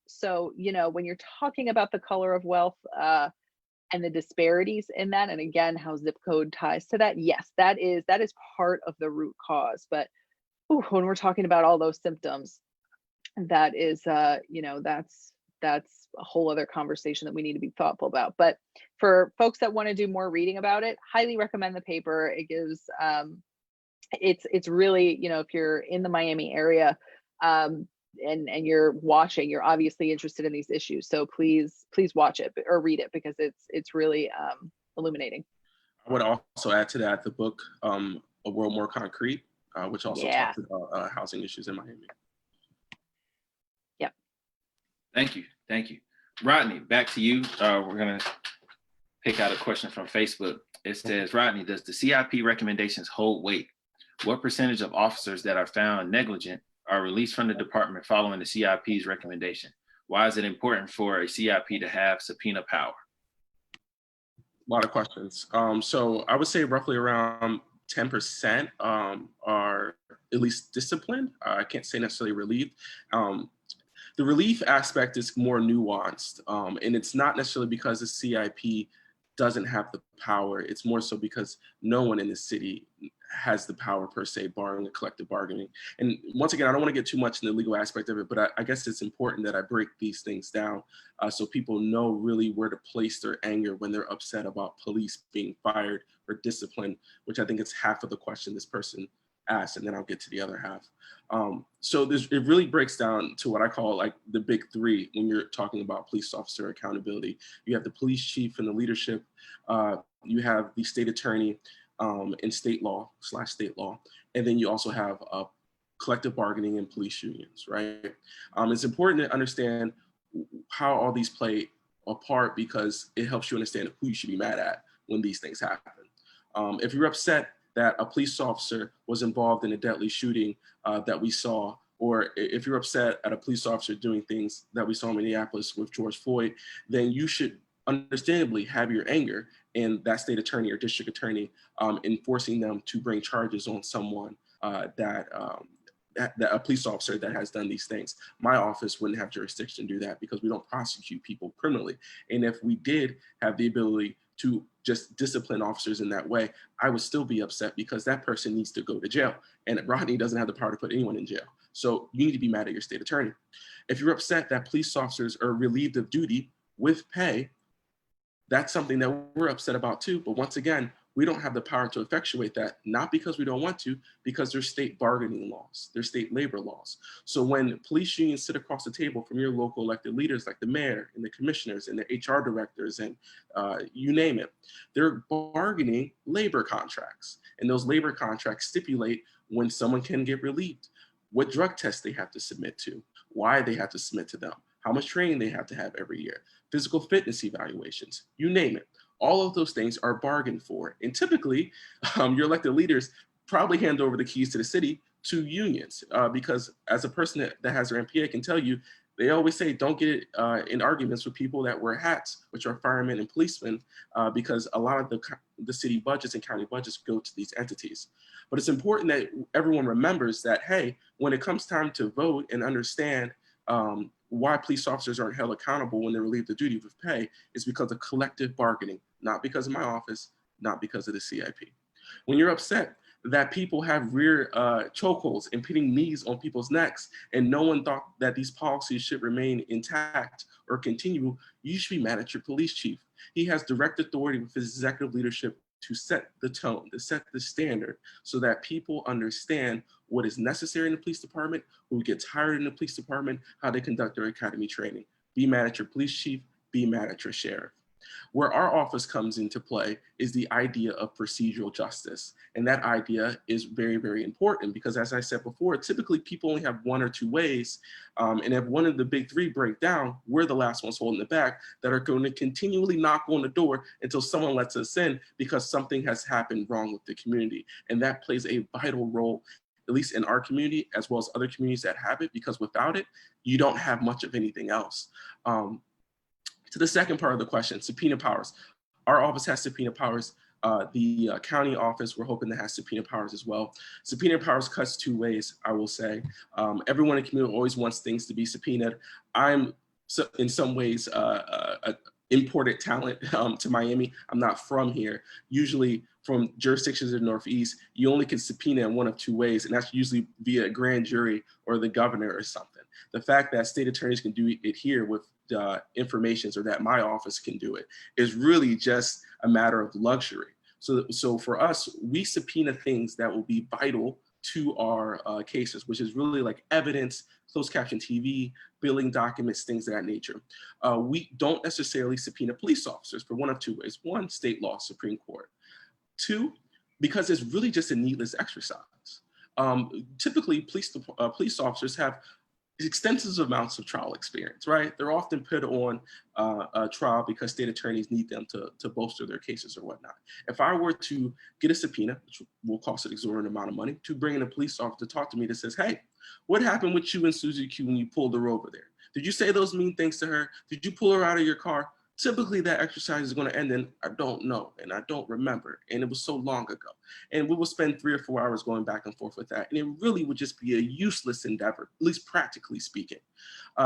So, when you're talking about the color of wealth, and the disparities in that, and again, how zip code ties to that, yes, that is part of the root cause. But when we're talking about all those symptoms, that is, that's a whole other conversation that we need to be thoughtful about. But for folks that want to do more reading about it, highly recommend the paper. It gives it's really, you know, if you're in the Miami area, and you're watching, you're obviously interested in these issues. So please watch it or read it, because it's really illuminating. I would also add to that the book, A World More Concrete, which also Yeah. talks about housing issues in Miami. Yep. Thank you. Thank you. Rodney, back to you. We're going to pick out a question from Facebook. It says, Rodney, does the CIP recommendations hold weight? What percentage of officers that are found negligent are released from the department following the CIP's recommendation? Why is it important for a CIP to have subpoena power? A lot of questions. So I would say roughly around 10% are at least disciplined. I can't say necessarily relieved. The relief aspect is more nuanced, and it's not necessarily because the CIP doesn't have the power. It's more so because no one in the city has the power per se, barring the collective bargaining. And once again, I don't want to get too much in the legal aspect of it, but I guess it's important that I break these things down so people know really where to place their anger when they're upset about police being fired or disciplined, which I think is half of the question this person asked, and then I'll get to the other half. So it really breaks down to what I call like the big three when you're talking about police officer accountability. You have the police chief and the leadership. You have the state attorney and state law, and then you also have collective bargaining and police unions, right? It's important to understand how all these play a part because it helps you understand who you should be mad at when these things happen. If you're upset that a police officer was involved in a deadly shooting that we saw, or if you're upset at a police officer doing things that we saw in Minneapolis with George Floyd, then you should understandably have your anger in that state attorney or district attorney enforcing them to bring charges on someone that a police officer that has done these things. My office wouldn't have jurisdiction to do that because we don't prosecute people criminally. And if we did have the ability to just discipline officers in that way, I would still be upset because that person needs to go to jail. And Rodney doesn't have the power to put anyone in jail. So you need to be mad at your state attorney. If you're upset that police officers are relieved of duty with pay, that's something that we're upset about too. But once again, we don't have the power to effectuate that, not because we don't want to, because there's state bargaining laws, there's state labor laws. So when police unions sit across the table from your local elected leaders, like the mayor and the commissioners and the HR directors and you name it, they're bargaining labor contracts. And those labor contracts stipulate when someone can get relieved, what drug tests they have to submit to, why they have to submit to them, how much training they have to have every year, physical fitness evaluations, you name it. All of those things are bargained for. And typically, your elected leaders probably hand over the keys to the city to unions because as a person that has their MPA can tell you, they always say, don't get in arguments with people that wear hats, which are firemen and policemen, because a lot of the city budgets and county budgets go to these entities. But it's important that everyone remembers that, hey, when it comes time to vote and understand why police officers aren't held accountable when they're relieved of duty with pay is because of collective bargaining, not because of my office, not because of the CIP. When you're upset that people have rear chokeholds and putting knees on people's necks and no one thought that these policies should remain intact or continue, you should be mad at your police chief. He has direct authority with his executive leadership to set the tone, to set the standard so that people understand what is necessary in the police department, who gets hired in the police department, how they conduct their academy training. Be mad at your police chief, be mad at your sheriff. Where our office comes into play is the idea of procedural justice. And that idea is very, very important because as I said before, typically people only have one or two ways. And if one of the big three break down, we're the last ones holding the back that are going to continually knock on the door until someone lets us in because something has happened wrong with the community. And that plays a vital role, at least in our community, as well as other communities that have it, because without it, you don't have much of anything else. To the second part of the question, subpoena powers. Our office has subpoena powers. The county office, we're hoping to have subpoena powers as well. Subpoena powers cuts two ways, I will say. Everyone in the community always wants things to be subpoenaed. I'm in some ways imported talent to Miami. I'm not from here. Usually from jurisdictions in the Northeast, you only can subpoena in one of two ways, and that's usually via a grand jury or the governor or something. The fact that state attorneys can do it here with information or that my office can do it is really just a matter of luxury. So for us, we subpoena things that will be vital to our cases, which is really like evidence, closed caption TV, billing documents, things of that nature. We don't necessarily subpoena police officers for one of two ways. One, state law, Supreme Court. Two, because it's really just a needless exercise. Typically, police officers have extensive amounts of trial experience, right? They're often put on a trial because state attorneys need them to bolster their cases or whatnot. If I were to get a subpoena, which will cost an exorbitant amount of money, to bring in a police officer to talk to me that says, hey, what happened with you and Susie Q when you pulled her over there? Did you say those mean things to her? Did you pull her out of your car? Typically that exercise is going to end in, I don't know, and I don't remember, and it was so long ago. And we will spend 3 or 4 hours going back and forth with that. And it really would just be a useless endeavor, at least practically speaking.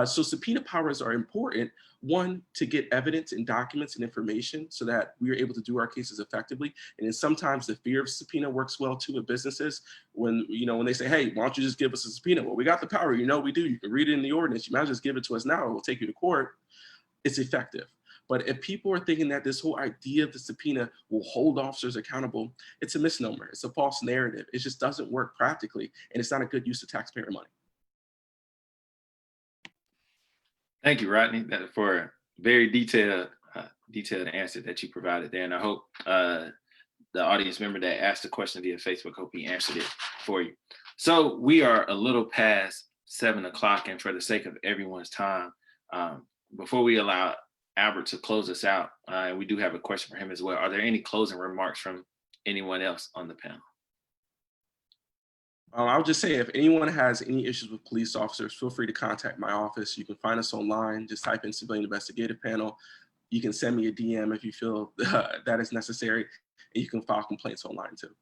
So subpoena powers are important, one, to get evidence and documents and information so that we are able to do our cases effectively. And then sometimes the fear of subpoena works well too with businesses. When they say, hey, why don't you just give us a subpoena? Well, we got the power, we do. You can read it in the ordinance. You might as well just give it to us now, or we'll take you to court. It's effective. But if people are thinking that this whole idea of the subpoena will hold officers accountable, it's a misnomer. It's a false narrative. It just doesn't work practically, and it's not a good use of taxpayer money. Thank you, Rodney, for a very detailed answer that you provided there. And I hope the audience member that asked the question via Facebook, hope he answered it for you. So we are a little past 7 o'clock, and for the sake of everyone's time, before we allow Albert to close us out, and we do have a question for him as well. Are there any closing remarks from anyone else on the panel? I would just say, if anyone has any issues with police officers, feel free to contact my office. You can find us online. Just type in Civilian Investigative Panel. You can send me a DM if you feel that is necessary, and you can file complaints online too.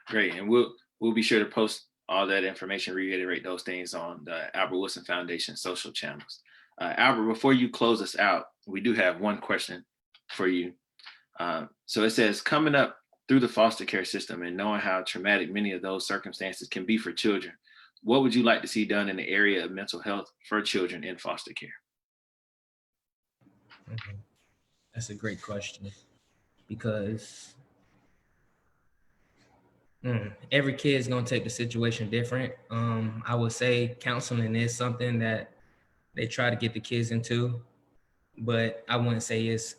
Great, and we'll be sure to post all that information, reiterate those things on the Albert Wilson Foundation social channels. Albert, before you close us out, we do have one question for you. So it says, coming up through the foster care system and knowing how traumatic many of those circumstances can be for children, what would you like to see done in the area of mental health for children in foster care? That's a great question, because every kid is going to take the situation different. I would say counseling is something that they try to get the kids into, but I wouldn't say it's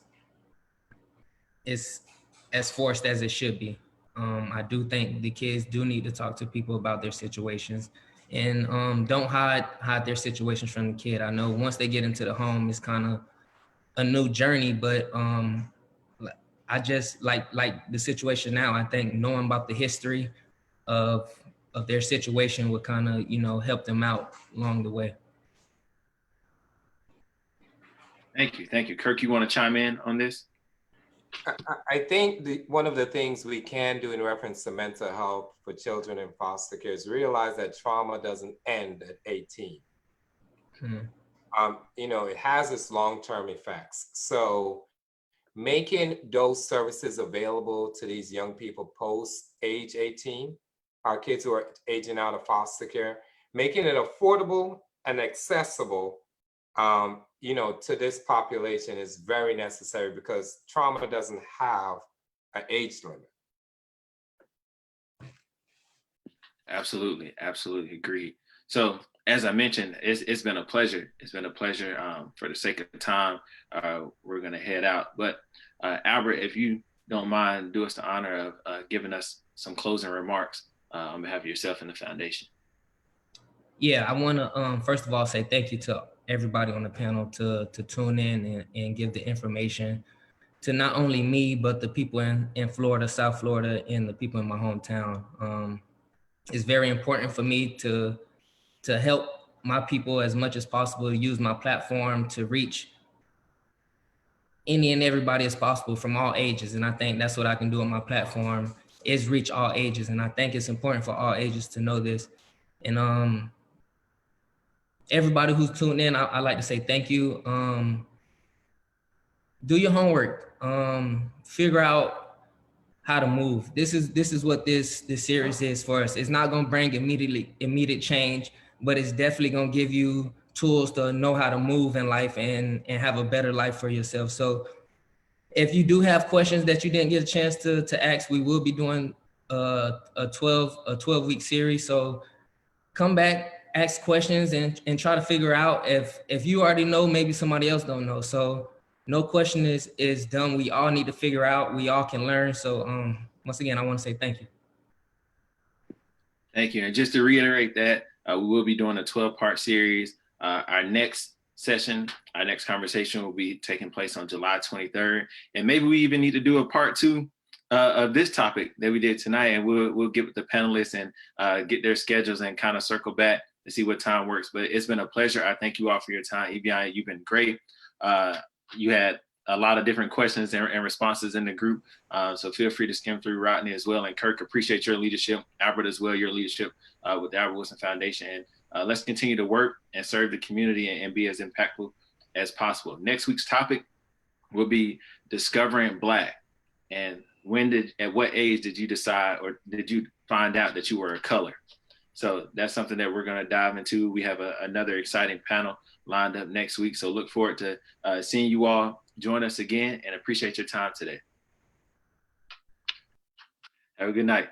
as forced as it should be. I do think the kids do need to talk to people about their situations, and don't hide their situations from the kid. I know once they get into the home, it's kind of a new journey, but I just like the situation now. I think knowing about the history of their situation would kind of help them out along the way. Thank you. Kirk, you want to chime in on this? I think one of the things we can do in reference to mental health for children in foster care is realize that trauma doesn't end at 18. It has its long-term effects. So making those services available to these young people post age 18, our kids who are aging out of foster care, making it affordable and accessible to this population is very necessary, because trauma doesn't have an age limit. Absolutely agreed. So as I mentioned, it's been a pleasure. It's been a pleasure. For the sake of time, we're going to head out. But Albert, if you don't mind, do us the honor of giving us some closing remarks on behalf of yourself and the foundation. Yeah, I want to first of all say thank you to everybody on the panel to tune in and give the information to not only me, but the people in Florida, South Florida, and the people in my hometown. It's very important for me to help my people as much as possible, use my platform to reach any and everybody as possible from all ages. And I think that's what I can do on my platform, is reach all ages. And I think it's important for all ages to know this. And everybody who's tuned in, I like to say thank you. Do your homework. Figure out how to move. This is what this series is for us. It's not gonna bring immediate change, but it's definitely gonna give you tools to know how to move in life and have a better life for yourself. So if you do have questions that you didn't get a chance to ask, we will be doing a 12-week series. So come back, ask questions, and try to figure out if you already know, maybe somebody else don't know. So no question is dumb. We all need to figure out. We all can learn. So once again, I want to say thank you. Thank you. And just to reiterate that, we will be doing a 12-part series. Our next session, our next conversation will be taking place on July 23rd. And maybe we even need to do a part 2 of this topic that we did tonight. And we'll get with the panelists and get their schedules and kind of circle back to see what time works. But it's been a pleasure. I thank you all for your time. Evian, you've been great. You had a lot of different questions and responses in the group. So feel free to skim through Rodney as well. And Kirk, appreciate your leadership. Albert as well, your leadership with the Albert Wilson Foundation. And let's continue to work and serve the community and be as impactful as possible. Next week's topic will be discovering Black. And at what age did you decide, or did you find out that you were a color? So that's something that we're going to dive into. We have another exciting panel lined up next week. So look forward to seeing you all join us again, and appreciate your time today. Have a good night.